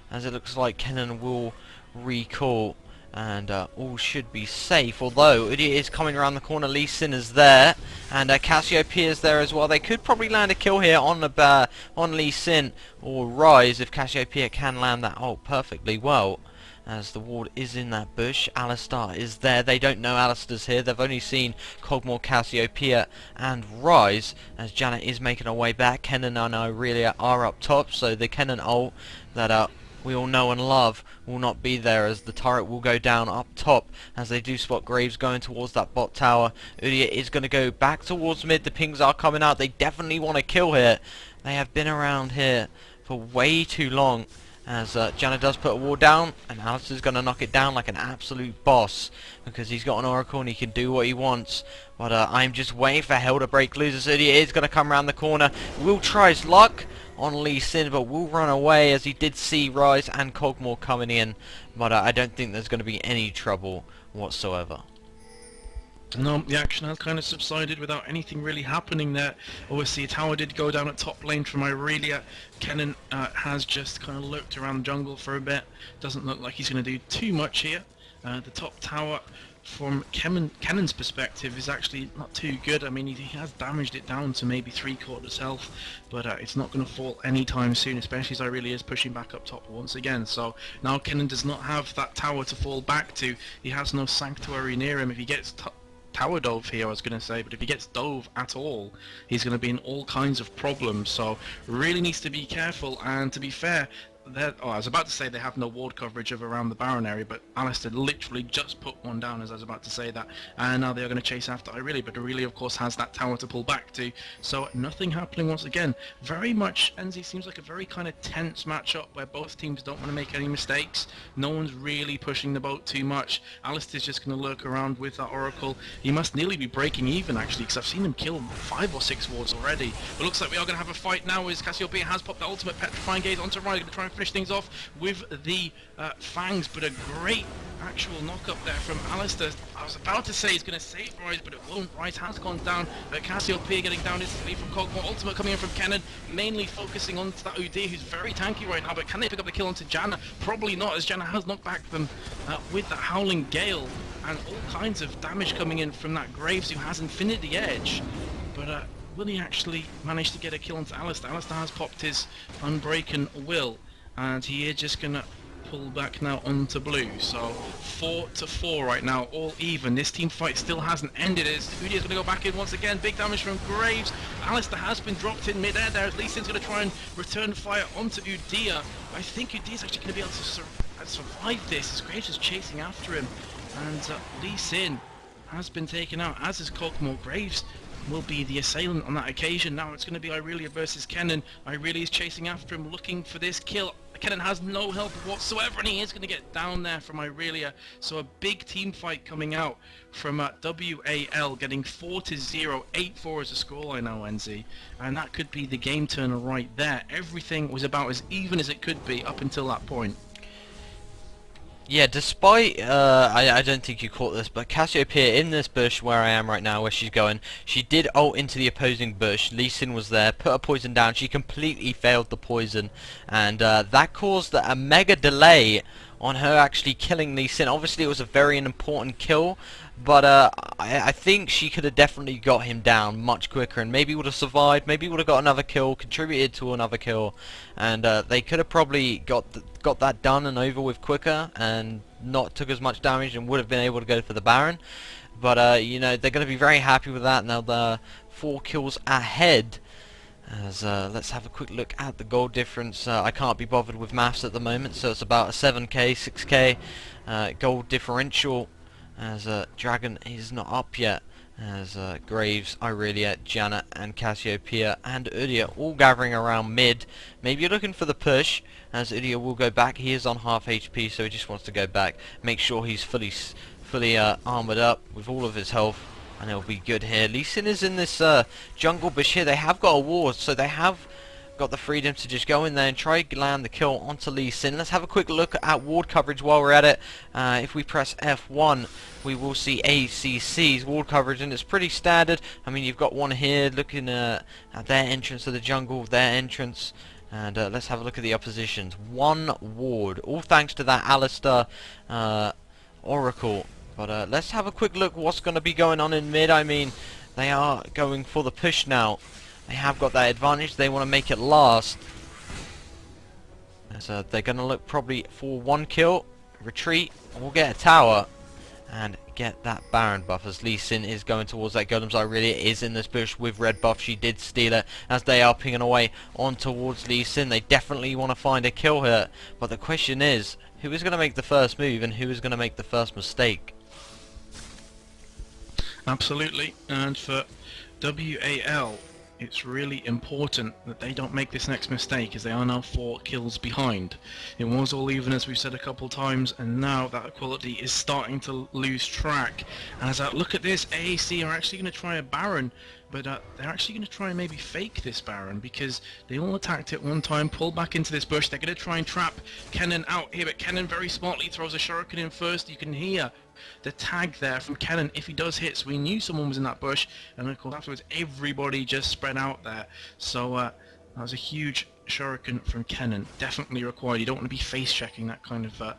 as it looks like Kennen will recall. And all should be safe, although Udyr is coming around the corner. Lee Sin is there, and Cassiopeia is there as well. They could probably land a kill here on the on Lee Sin or Rise if Cassiopeia can land that ult perfectly well. As the ward is in that bush, Alistair is there. They don't know Alistair's here. They've only seen Kog'Maw, Cassiopeia and Rise, as Janet is making her way back. Kennen and Irelia are up top, so the Kennen ult that we all know and love will not be there, as the turret will go down up top, as they do spot Graves going towards that bot tower. Udyr is going to go back towards mid. The pings are coming out. They definitely want to kill here. They have been around here for way too long, as Janet does put a wall down, and Alistair's going to knock it down like an absolute boss, because he's got an Oracle and he can do what he wants. But I'm just waiting for hell to break loose, as Udyr is going to come around the corner. Will try his luck on Lee Sin, but will run away, as he did see Rise and Kog'Maw coming in. But I don't think there's going to be any trouble whatsoever. No, the action has kind of subsided without anything really happening there. Obviously, a tower did go down at top lane from Irelia. Kennen has just kind of lurked around the jungle for a bit. Doesn't look like he's going to do too much here. The top tower, from Kennen's perspective, is actually not too good. I mean, he has damaged it down to maybe 3/4 health, but it's not going to fall anytime soon, especially as Irelia is pushing back up top once again. So now Kennen does not have that tower to fall back to. He has no sanctuary near him. If he gets tower dove here, I was going to say, but if he gets dove at all, he's going to be in all kinds of problems, so really needs to be careful. And to be fair, I was about to say they have no ward coverage of around the Baron area, but Alistair literally just put one down as I was about to say that, and now they are going to chase after Irelia, but Irelia of course has that tower to pull back to, so nothing happening once again. Very much, NZ seems like a very kind of tense matchup where both teams don't want to make any mistakes. No one's really pushing the boat too much. Alistair's just going to lurk around with that Oracle. He must nearly be breaking even actually, because I've seen him kill 5 or 6 wards already. But looks like we are going to have a fight now as Cassiopeia has popped the ultimate petrifying gaze onto Ryan, going to try and finish things off with the fangs, but a great actual knock up there from Alistair. I was about to say he's going to save Rise, but it won't. Rise has gone down. Cassiopeia getting down instantly from Cogmore. Ultimate coming in from Kennen, mainly focusing on that Udyr, who's very tanky right now, but can they pick up the kill onto Janna? Probably not, as Janna has knocked back them with the Howling Gale, and all kinds of damage coming in from that Graves, who has Infinity Edge. But will he actually manage to get a kill onto Alistair? Alistair has popped his Unbreaken Will, and he is just going to pull back now onto blue. So 4-4 right now, all even. This team fight still hasn't ended. Udyr's going to go back in once again. Big damage from Graves. Alistair has been dropped in mid-air there. Lee Sin's going to try and return fire onto Udyr. I think Udyr's actually going to be able to survive this, as Graves is chasing after him. And Lee Sin has been taken out, as is Cogmore. Graves will be the assailant on that occasion. Now it's going to be Irelia versus Kennen. Irelia is chasing after him, looking for this kill. Kennen has no help whatsoever, and he is going to get down there from Irelia. So a big team fight coming out from WAL, getting 4-0, 8-4 as a scoreline now, NZ. And that could be the game turner right there. Everything was about as even as it could be up until that point. Yeah, despite, I don't think you caught this, but Cassiopeia in this bush where I am right now, where she's going, she did ult into the opposing bush. Lee Sin was there, put a poison down, she completely failed the poison, and that caused a mega delay on her actually killing Lee Sin. Obviously it was a very important kill, but I think she could have definitely got him down much quicker, and maybe would have survived, maybe would have got another kill, contributed to another kill, and they could have probably got that done and over with quicker, and not took as much damage, and would have been able to go for the Baron. But you know, they're going to be very happy with that. Now they're 4 kills ahead. As let's have a quick look at the gold difference. I can't be bothered with maths at the moment, so it's about a 7k, 6k gold differential, as Dragon is not up yet, as Graves, Irelia, Janna and Cassiopeia and Udyr all gathering around mid. Maybe you're looking for the push, as Udyr will go back. He is on half HP, so he just wants to go back, make sure he's fully armoured up with all of his health, and it'll be good here. Lee Sin is in this jungle bush here. They have got a ward, so they have got the freedom to just go in there and try to land the kill onto Lee Sin. Let's have a quick look at ward coverage while we're at it. If we press F1, we will see ACC's ward coverage, and it's pretty standard. I mean, you've got one here looking at their entrance to the jungle, their entrance, and let's have a look at the opposition's. 1 ward, all thanks to that Alistair Oracle. But let's have a quick look what's going to be going on in mid. I mean, they are going for the push now. They have got that advantage. They want to make it last. So they're going to look probably for 1 kill, retreat, or get a tower, and get that Baron buff, as Lee Sin is going towards that Golem's Irelia is in this bush with red buff. She did steal it, as they are pinging away on towards Lee Sin. They definitely want to find a kill here, but the question is, who is going to make the first move and who is going to make the first mistake? Absolutely, and for WAL, it's really important that they don't make this next mistake, as they are now 4 kills behind. It was all even, as we've said a couple times, and now that equality is starting to lose track. And as I look at this, AAC are actually going to try a Baron. but they're actually going to try and maybe fake this Baron, because they all attacked it one time, pulled back into this bush. They're going to try and trap Kennen out here, but Kennen very smartly throws a shuriken in first. You can hear the tag there from Kennen if he does hit, so we knew someone was in that bush, and of course afterwards everybody just spread out there. So that was a huge shuriken from Kennen, definitely required. You don't want to be face checking that kind of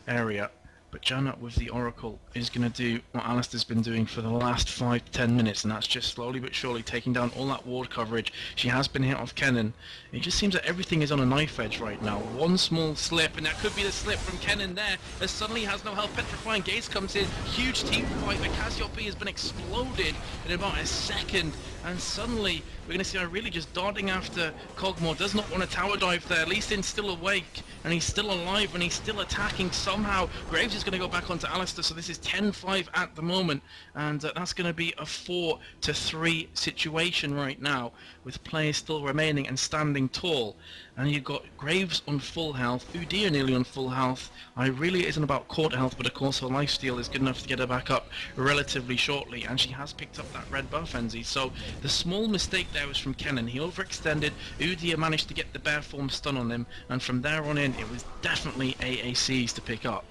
area. But Janna with the Oracle is going to do what Alistair's been doing for the last 5 to 10 minutes, and that's just slowly but surely taking down all that ward coverage. She has been hit off Kennen. It just seems that everything is on a knife edge right now. One small slip, and that could be the slip from Kennen there, as suddenly has no health. Petrifying Gaze comes in. Huge team fight. The Cassiopeia has been exploded in about a second, and suddenly we're going to see Irelia just darting after Cogmore. Does not want a tower dive there. Lee Sin's still awake, and he's still alive, and he's still attacking somehow. Graves is going to go back onto Alistair, so this is 10-5 at the moment, and that's going to be a 4-3 situation right now, with players still remaining and standing tall. And you've got Graves on full health, Udyr nearly on full health. Irelia isn't about court health, but of course her lifesteal is good enough to get her back up relatively shortly, and she has picked up that red buff, Enzi. So the small mistake there was from Kennen. He overextended, Udyr managed to get the bear form stun on him, and from there on in it was definitely AACs to pick up.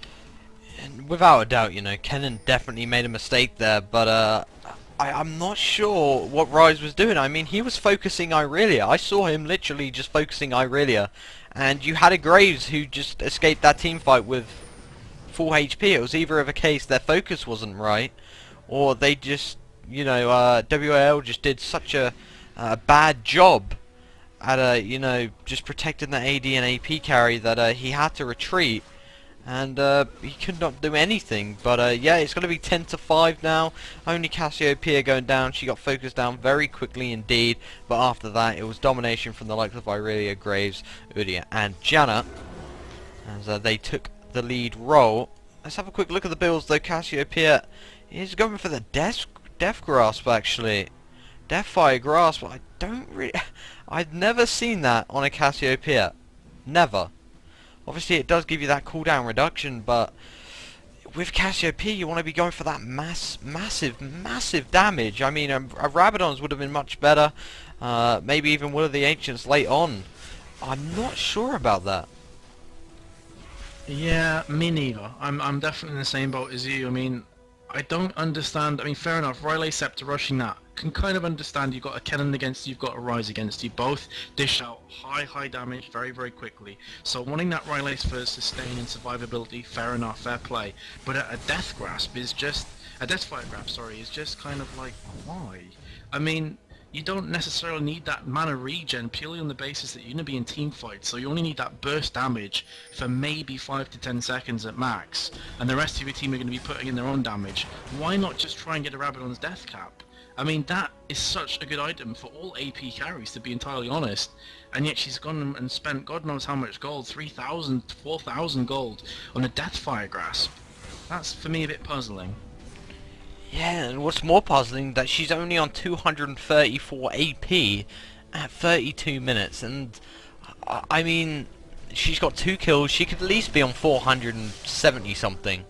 And without a doubt, you know, Kennen definitely made a mistake there, but I'm not sure what Rise was doing. I mean, he was focusing Irelia. I saw him literally just focusing Irelia, and you had a Graves who just escaped that team fight with full HP. It was either of a case their focus wasn't right, or they just, you know, WAL just did such a bad job at, you know, just protecting the AD and AP carry that he had to retreat. And he could not do anything. But yeah, it's going to be 10-5 now. Only Cassiopeia going down. She got focused down very quickly indeed. But after that, it was domination from the likes of Irelia, Graves, Udyr, and Janna, as they took the lead role. Let's have a quick look at the builds, though. Cassiopeia is going for the Death Grasp, actually. Deathfire Grasp. I don't really... I've never seen that on a Cassiopeia. Never. Obviously it does give you that cooldown reduction, but with Cassiopeia you want to be going for that massive damage. I mean, a Rabadon's would have been much better. Maybe even Will of the Ancients late on. I'm not sure about that. Yeah, me neither. I'm definitely in the same boat as you. I mean, I don't understand. I mean, fair enough, Riley Scepter rushing that. Can kind of understand. You've got a Kennen against you, you've got a Rise against you. Both dish out high damage very quickly. So wanting that Riley's for sustain and survivability, fair enough, fair play. But a Death Grasp is just... A Deathfire Grasp, sorry, is just kind of like, why? I mean, you don't necessarily need that mana regen purely on the basis that you're going to be in team fights, so you only need that burst damage for maybe 5 to 10 seconds at max, and the rest of your team are going to be putting in their own damage. Why not just try and get a Rabadon's death cap? I mean, that is such a good item for all AP carries, to be entirely honest, and yet she's gone and spent God knows how much gold, 3,000, 4,000 gold on a Deathfire Grasp. That's, for me, a bit puzzling. Yeah, and what's more puzzling, that she's only on 234 AP at 32 minutes, and I mean, she's got 2 kills. She could at least be on 470 something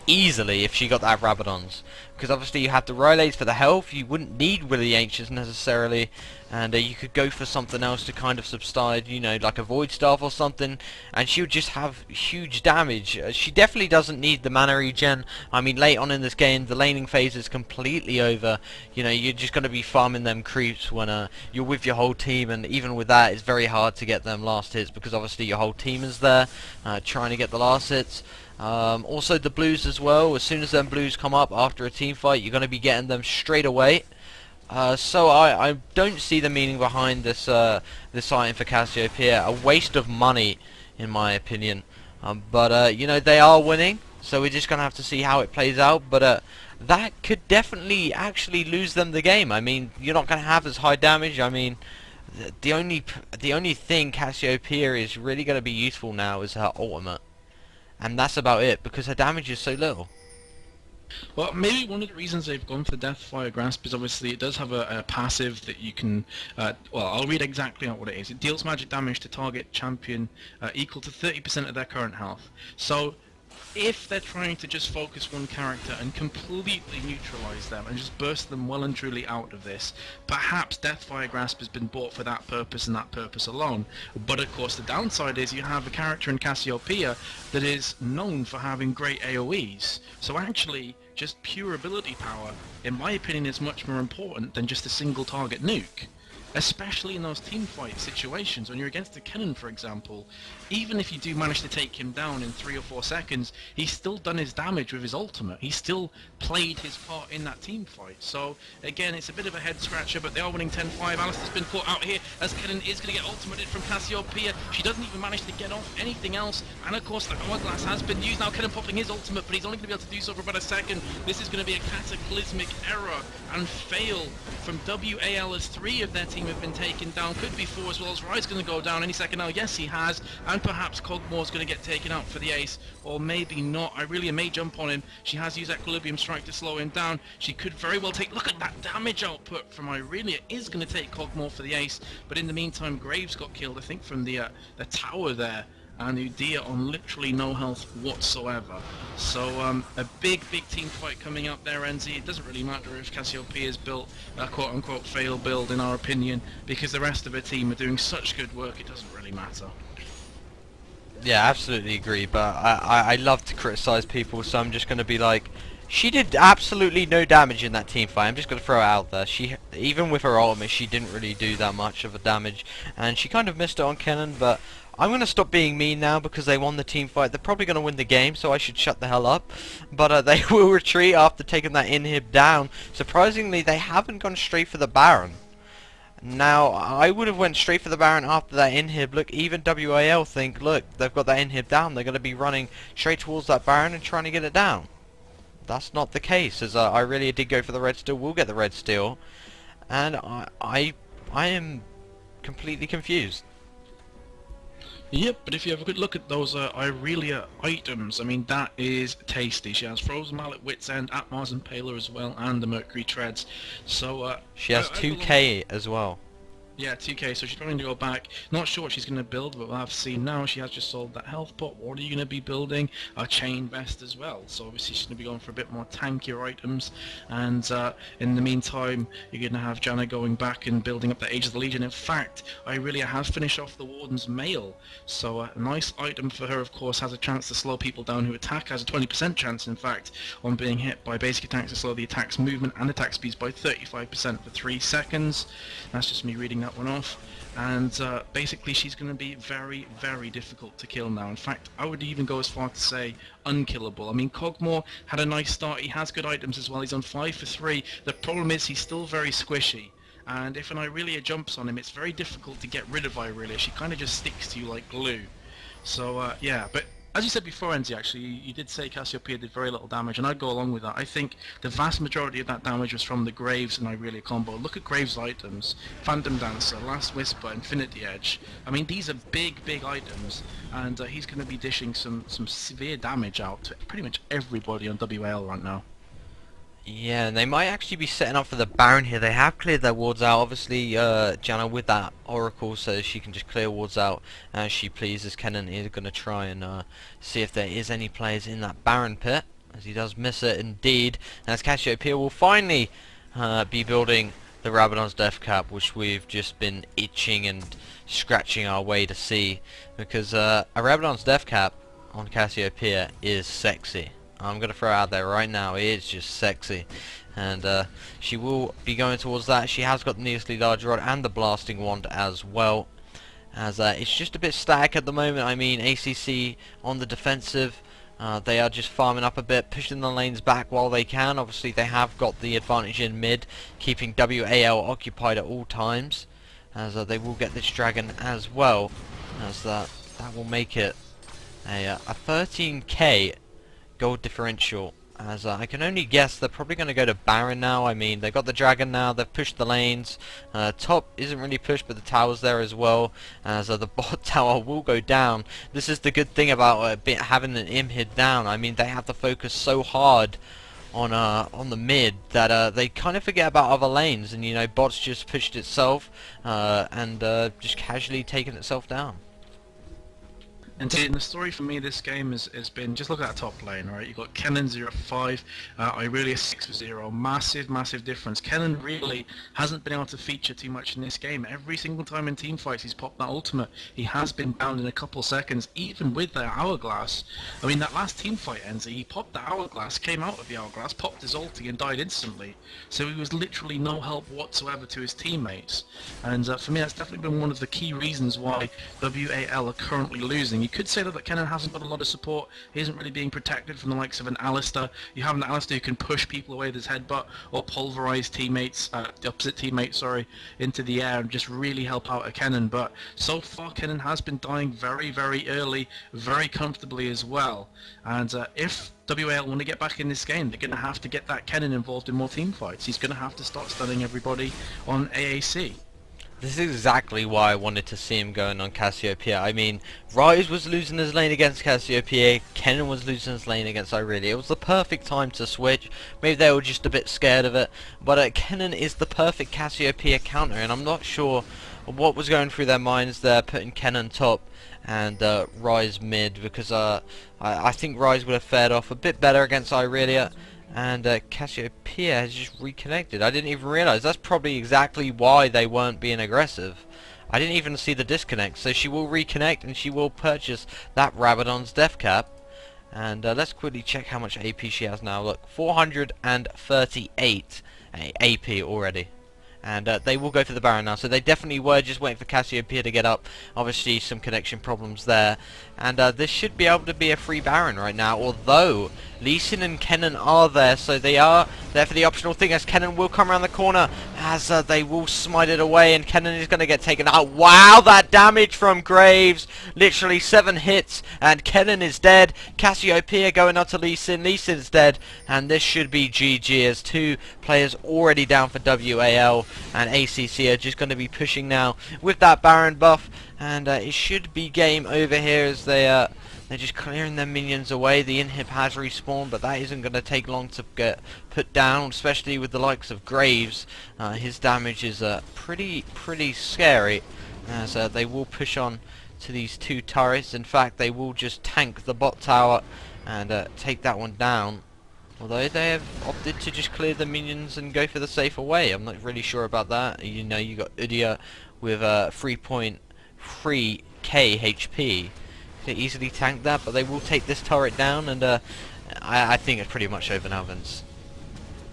easily if she got that Rabadon's, because obviously you have the Rylays for the health. You wouldn't need Will of the Ancients necessarily, and you could go for something else to kind of subside, you know, like a Void Staff or something, and she would just have huge damage. She definitely doesn't need the mana regen. I mean, late on in this game, the laning phase is completely over. You know, you're just going to be farming them creeps when you're with your whole team, and even with that, it's very hard to get them last hits, because obviously your whole team is there trying to get the last hits. Also the blues as well. As soon as them blues come up after a team fight, you're going to be getting them straight away. So I don't see the meaning behind this this item for Cassiopeia. A waste of money, in my opinion. But you know, they are winning, so we're just going to have to see how it plays out. But that could definitely actually lose them the game. I mean, you're not going to have as high damage. I mean, the only thing Cassiopeia is really going to be useful now is her ultimate. And that's about it, because her damage is so little. Well, maybe one of the reasons they've gone for Deathfire Grasp is obviously it does have a passive that you can... well, I'll read exactly out what it is. It deals magic damage to target champion equal to 30% of their current health. So, if they're trying to just focus one character and completely neutralize them and just burst them well and truly out of this, perhaps Deathfire Grasp has been bought for that purpose and that purpose alone. But of course the downside is you have a character in Cassiopeia that is known for having great AoEs. So actually, just pure ability power, in my opinion, is much more important than just a single target nuke. Especially in those teamfight situations, when you're against a cannon, for example. Even if you do manage to take him down in 3 or 4 seconds, he's still done his damage with his ultimate. He's still played his part in that teamfight. So, again, it's a bit of a head-scratcher, but they are winning 10-5. Alistair's been caught out here, as Cannon is going to get ultimated from Cassiopeia. She doesn't even manage to get off anything else, and of course the hourglass has been used. Now Cannon popping his ultimate, but he's only going to be able to do so for about a second. This is going to be a cataclysmic error and fail from WAL, as 3 of their team have been taken down. Could be 4 as well, as Rye's going to go down any second now. Yes, he has, and perhaps Cogmore's going to get taken out for the ace, or maybe not. Irelia may jump on him. She has used Equilibrium Strike to slow him down. She could very well take... Look at that damage output from Irelia. Is going to take Cogmore for the ace, but in the meantime, Graves got killed, I think, from the tower there. And Udia on literally no health whatsoever. So a big team fight coming up there, NZ. It doesn't really matter if Cassiopeia's built a quote-unquote fail build, in our opinion, because the rest of her team are doing such good work, it doesn't really matter. Yeah, absolutely agree, but I love to criticize people, so I'm just going to be like, she did absolutely no damage in that team fight. I'm just going to throw it out there. She, even with her ultimate, she didn't really do that much of a damage, and she kind of missed it on Kennen, but I'm going to stop being mean now because they won the team fight. They're probably going to win the game, so I should shut the hell up. But they will retreat after taking that inhib down. Surprisingly, they haven't gone straight for the Baron. Now, I would have went straight for the Baron after that inhib. Look, even WAL think, look, they've got that inhib down. They're going to be running straight towards that Baron and trying to get it down. That's not the case, as I really did go for the red steel. We'll get the red steel. And I am completely confused. Yep, but if you have a good look at those Irelia items, I mean, that is tasty. She has Frozen Mallet, Wit's End, Atmars and Paler as well, and the Mercury Treads. So, she has 2k as well. Yeah, 2k, so she's probably going to go back. Not sure what she's going to build, but we'll have to see now. She has just sold that health pot. What are you going to be building? A chain vest as well. So obviously she's going to be going for a bit more tankier items. And in the meantime, you're going to have Janna going back and building up the Age of the Legion. In fact, Irelia has finished off the Warden's Mail. So a nice item for her, of course, has a chance to slow people down who attack. Has a 20% chance, in fact, on being hit by basic attacks to slow the attack's movement and attack speeds by 35% for 3 seconds. That's just me reading that one off, and basically she's going to be very difficult to kill now. In fact, I would even go as far to say unkillable. I mean, Cogmore had a nice start. He has good items as well. He's on 5 for 3. The problem is he's still very squishy, and if an Irelia jumps on him, it's very difficult to get rid of Irelia. She kind of just sticks to you like glue. So yeah, but as you said before, Enzi, actually, you did say Cassiopeia did very little damage, and I'd go along with that. I think the vast majority of that damage was from the Graves and Irelia combo. Look at Graves' items: Phantom Dancer, Last Whisper, Infinity Edge. I mean, these are big items, and he's going to be dishing some severe damage out to pretty much everybody on WAL right now. Yeah, and they might actually be setting up for the Baron here. They have cleared their wards out. Obviously, Janna with that Oracle, so she can just clear wards out as she pleases. Kennen is going to try and see if there is any players in that Baron pit, as he does miss it indeed. And as Cassiopeia will finally be building the Rabadon's Death Cap, which we've just been itching and scratching our way to see, because a Rabadon's Death Cap on Cassiopeia is sexy. I'm going to throw it out there right now. It's just sexy. And she will be going towards that. She has got the needlessly large rod and the blasting wand as well. As it's just a bit static at the moment. I mean, ACC on the defensive. They are just farming up a bit, pushing the lanes back while they can. Obviously, they have got the advantage in mid, keeping WAL occupied at all times. As they will get this dragon as well. As that will make it a 13k gold differential, as I can only guess they're probably going to go to Baron now. I mean, they've got the dragon now, they've pushed the lanes, top isn't really pushed, but the tower's there as well, as the bot tower will go down. This is the good thing about having an imhid down. I mean, they have to focus so hard on the mid that they kind of forget about other lanes, and you know, bot's just pushed itself and just casually taken itself down. And the story for me this game has been, just look at that top lane, right? You've got Kennen 0-5, Irelia 6-0, massive difference. Kennen really hasn't been able to feature too much in this game. Every single time in team fights he's popped that ultimate, he has been down in a couple seconds, even with the hourglass. I mean, that last team fight, Enzi, he popped the hourglass, came out of the hourglass, popped his ulti and died instantly. So he was literally no help whatsoever to his teammates. And for me, that's definitely been one of the key reasons why WAL are currently losing. You could say that Kennen hasn't got a lot of support. He isn't really being protected from the likes of an Alistair. You have an Alistair who can push people away with his headbutt or pulverize teammates, the opposite teammates, sorry, into the air and just really help out a Kennen. But so far, Kennen has been dying very early, very comfortably as well. And if WAL want to get back in this game, they're going to have to get that Kennen involved in more team fights. He's going to have to start stunning everybody on AAC. This is exactly why I wanted to see him going on Cassiopeia. I mean, Rise was losing his lane against Cassiopeia, Kennen was losing his lane against Irelia. It was the perfect time to switch. Maybe they were just a bit scared of it, but Kennen is the perfect Cassiopeia counter, and I'm not sure what was going through their minds there, putting Kennen top and Rise mid, because I think Rise would have fared off a bit better against Irelia. And Cassiopeia has just reconnected. I didn't even realise. That's probably exactly why they weren't being aggressive. I didn't even see the disconnect. So she will reconnect and she will purchase that Rabadon's death cap. And let's quickly check how much AP she has now. Look, 438 AP already. And they will go for the Baron now. So they definitely were just waiting for Cassiopeia to get up. Obviously some connection problems there. And this should be able to be a free Baron right now. Although Lee Sin and Kennen are there. So they are there for the optional thing, as Kennen will come around the corner. As they will smite it away. And Kennen is going to get taken out. Wow, that damage from Graves. Literally 7 hits. And Kennen is dead. Cassiopeia going out to Lee Sin. Lee Sin's dead. And this should be GG, as 2 players already down for WAL. And ACC are just going to be pushing now with that Baron buff, and it should be game over here, as they're just clearing their minions away. The inhib has respawned, but that isn't going to take long to get put down, especially with the likes of Graves. His damage is pretty scary, as they will push on to these 2 turrets. In fact, they will just tank the bot tower and take that one down. Although they have opted to just clear the minions and go for the safer way. I'm not really sure about that. You know, you got Udyr with 3.3k HP. They easily tank that, but they will take this turret down, and I think it's pretty much over now, Vince.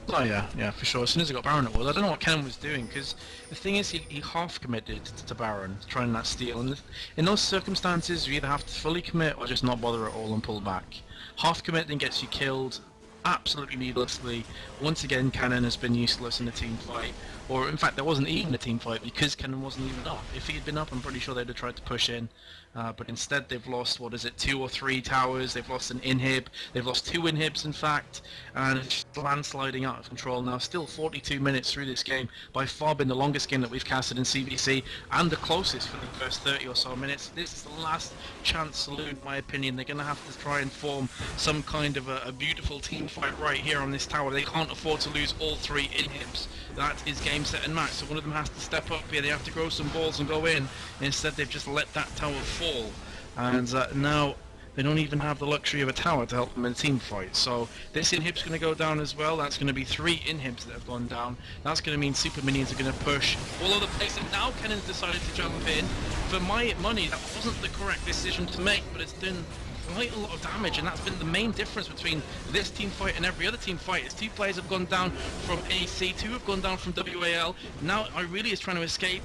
Oh yeah, for sure. As soon as he got Baron, it was. I don't know what Kennen was doing, because the thing is, he half committed to Baron, trying that steal, and in those circumstances, you either have to fully commit or just not bother at all and pull back. Half commit then gets you killed absolutely needlessly. Once again, Kennen has been useless in a team fight, or in fact there wasn't even a team fight because Kennen wasn't even up. If he had been up, I'm pretty sure they'd have tried to push in, but instead they've lost, what is it, 2 or 3 towers. They've lost an inhib, they've lost 2 inhibs in fact, and it's just landsliding out of control now. Still 42 minutes through this game, by far been the longest game that we've casted in CVC, and the closest for the first 30 or so minutes. This is the last chance saloon, in my opinion. They're going to have to try and form some kind of a beautiful team fight right here on this tower. They can't afford to lose all 3 inhibs. That is game, set and match, so one of them has to step up here. They have to grow some balls and go in. Instead they've just let that tower fall, and now they don't even have the luxury of a tower to help them in a team fight. So this inhib's going to go down as well. That's going to be 3 inhibs that have gone down. That's going to mean super minions are going to push all over the place, and now Kennen's decided to jump in. For my money, that wasn't the correct decision to make, but it's done quite a lot of damage, and that's been the main difference between this team fight and every other team fight. Is 2 players have gone down from AC, 2 have gone down from WAL. Now Irelia is trying to escape.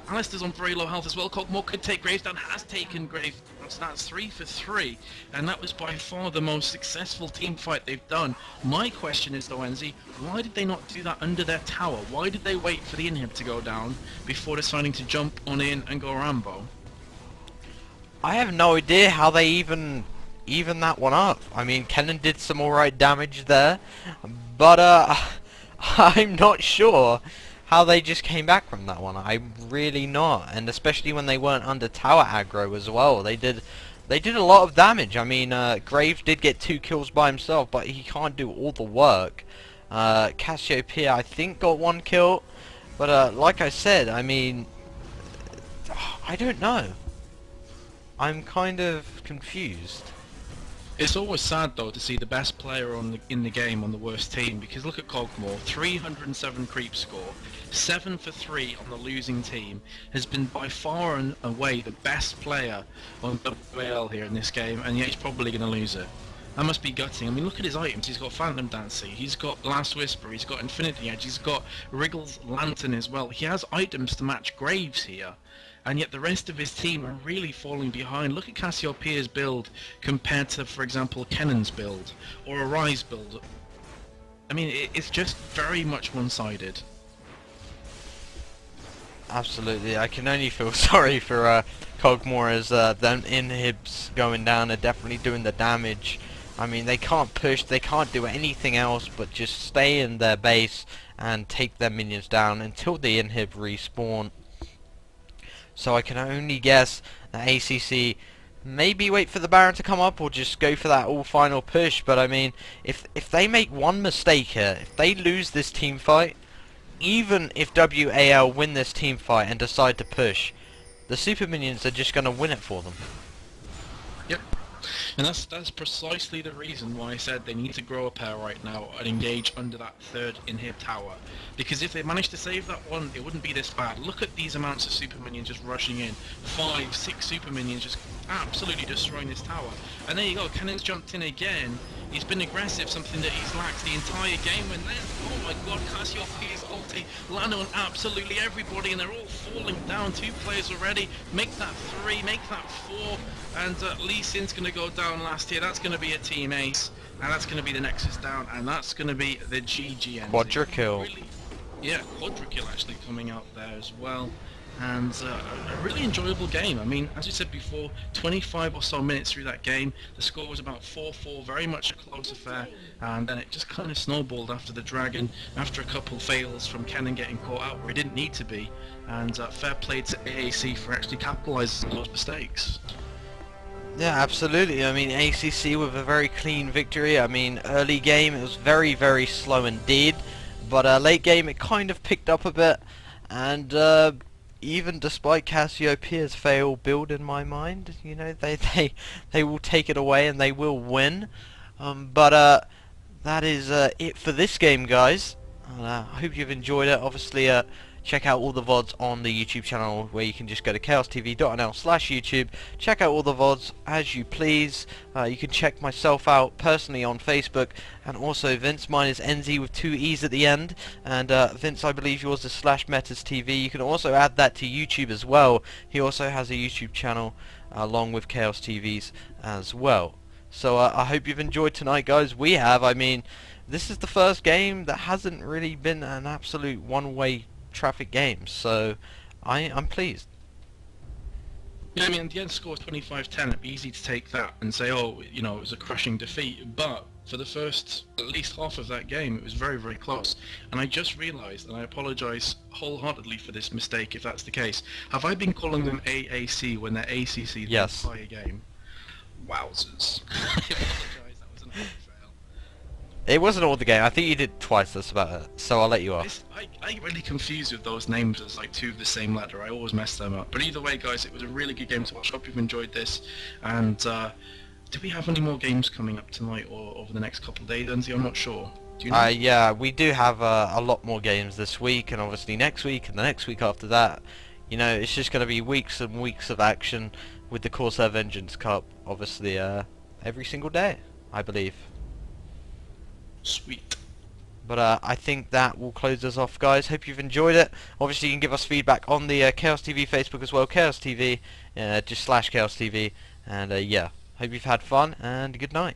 Alistair's on very low health as well. Cockmore could take Graves down, has taken Graves. So that's 3 for 3, and that was by far the most successful team fight they've done. My question is though, Enzi, why did they not do that under their tower? Why did they wait for the inhib to go down before deciding to jump on in and go Rambo? I have no idea how they even that one up. I mean, Kennen did some alright damage there, but I'm not sure how they just came back from that one. I'm really not, and especially when they weren't under tower aggro as well. They did a lot of damage. I mean, Graves did get 2 kills by himself, but he can't do all the work. Cassiopeia, I think, got 1 kill, but like I said, I mean, I don't know. I'm kind of confused. It's always sad though to see the best player in the game on the worst team, because look at Cogmore, 307 creep score, 7 for 3 on the losing team, has been by far and away the best player on WAL here in this game, and yet he's probably going to lose it. That must be gutting. I mean, look at his items. He's got Phantom Dancer, he's got Last Whisper, he's got Infinity Edge, he's got Wriggle's Lantern as well. He has items to match Graves here. And yet the rest of his team are really falling behind. Look at Cassiopeia's build compared to, for example, Kennan's build or Arise build. I mean, it's just very much one-sided. Absolutely, I can only feel sorry for Cogmore as them inhibs going down are definitely doing the damage. I mean, they can't push, they can't do anything else but just stay in their base and take their minions down until the inhib respawn. So I can only guess that ACC maybe wait for the Baron to come up or just go for that all final push. But I mean, if they make one mistake here, if they lose this team fight, even if WAL win this team fight and decide to push, the super minions are just going to win it for them. Yep. And that's precisely the reason why I said they need to grow a pair right now and engage under that third inhib tower. Because if they managed to save that one, it wouldn't be this bad. Look at these amounts of super minions just rushing in. 5, 6 super minions just absolutely destroying this tower. And there you go, Cannon's jumped in again. He's been aggressive, something that he's lacked the entire game. And then, oh my god, Cassiopeia's ulti, Lano and absolutely everybody, and they're all falling down. 2 players already. Make that 3, make that 4. And Lee Sin's going to go down last here. That's going to be a team ace. And that's going to be the Nexus down. And that's going to be the GG. Quadra kill. Really, yeah, quadra kill actually coming out there as well. And a really enjoyable game. I mean, as we said before, 25 or so minutes through that game, the score was about 4-4, very much a close affair, and then it just kind of snowballed after the Dragon, after a couple fails from Kennen getting caught out where he didn't need to be, and fair play to AAC for actually capitalising on those mistakes. Yeah, absolutely. I mean, ACC with a very clean victory. I mean, early game it was very, very slow indeed, but late game it kind of picked up a bit, and even despite Cassiopeia's fail build in my mind, you know, they will take it away and they will win. But that is it for this game, guys. I hope you've enjoyed it. Obviously, check out all the VODs on the YouTube channel, where you can just go to chaostv.nl/YouTube. Check out all the VODs as you please. You can check myself out personally on Facebook, and also Vince. Mine is NZ with 2 E's at the end, and Vince, I believe yours is /MetasTV. You can also add that to YouTube as well. He also has a YouTube channel along with Chaos TV's as well. So I hope you've enjoyed tonight, guys. We have. I mean, this is the first game that hasn't really been an absolute one-way traffic game, so I'm pleased. Yeah, I mean, the end score is 25-10. It'd be easy to take that and say, oh, you know, it was a crushing defeat, but for the first at least half of that game, it was very, very close. And I just realised, and I apologise wholeheartedly for this mistake if that's the case. Have I been calling them AAC when they're ACC the Yes. entire game? Wowzers. I apologise, that was an fail. It wasn't all the game. I think you did twice. That's about it. So I'll let you off. I get really confused with those names as like 2 of the same letter. I always mess them up. But either way, guys, it was a really good game to watch. Hope you've enjoyed this. And do we have any more games coming up tonight or over the next couple of days, Enzi? I'm not sure. Do you know? Yeah, we do have a lot more games this week, and obviously next week, and the next week after that. You know, it's just going to be weeks and weeks of action with the Corsair Vengeance Cup, obviously every single day, I believe. Sweet. But I think that will close us off, guys. Hope you've enjoyed it. Obviously, you can give us feedback on the Chaos TV Facebook as well, Chaos TV, just /Chaos TV. And yeah, hope you've had fun, and good night.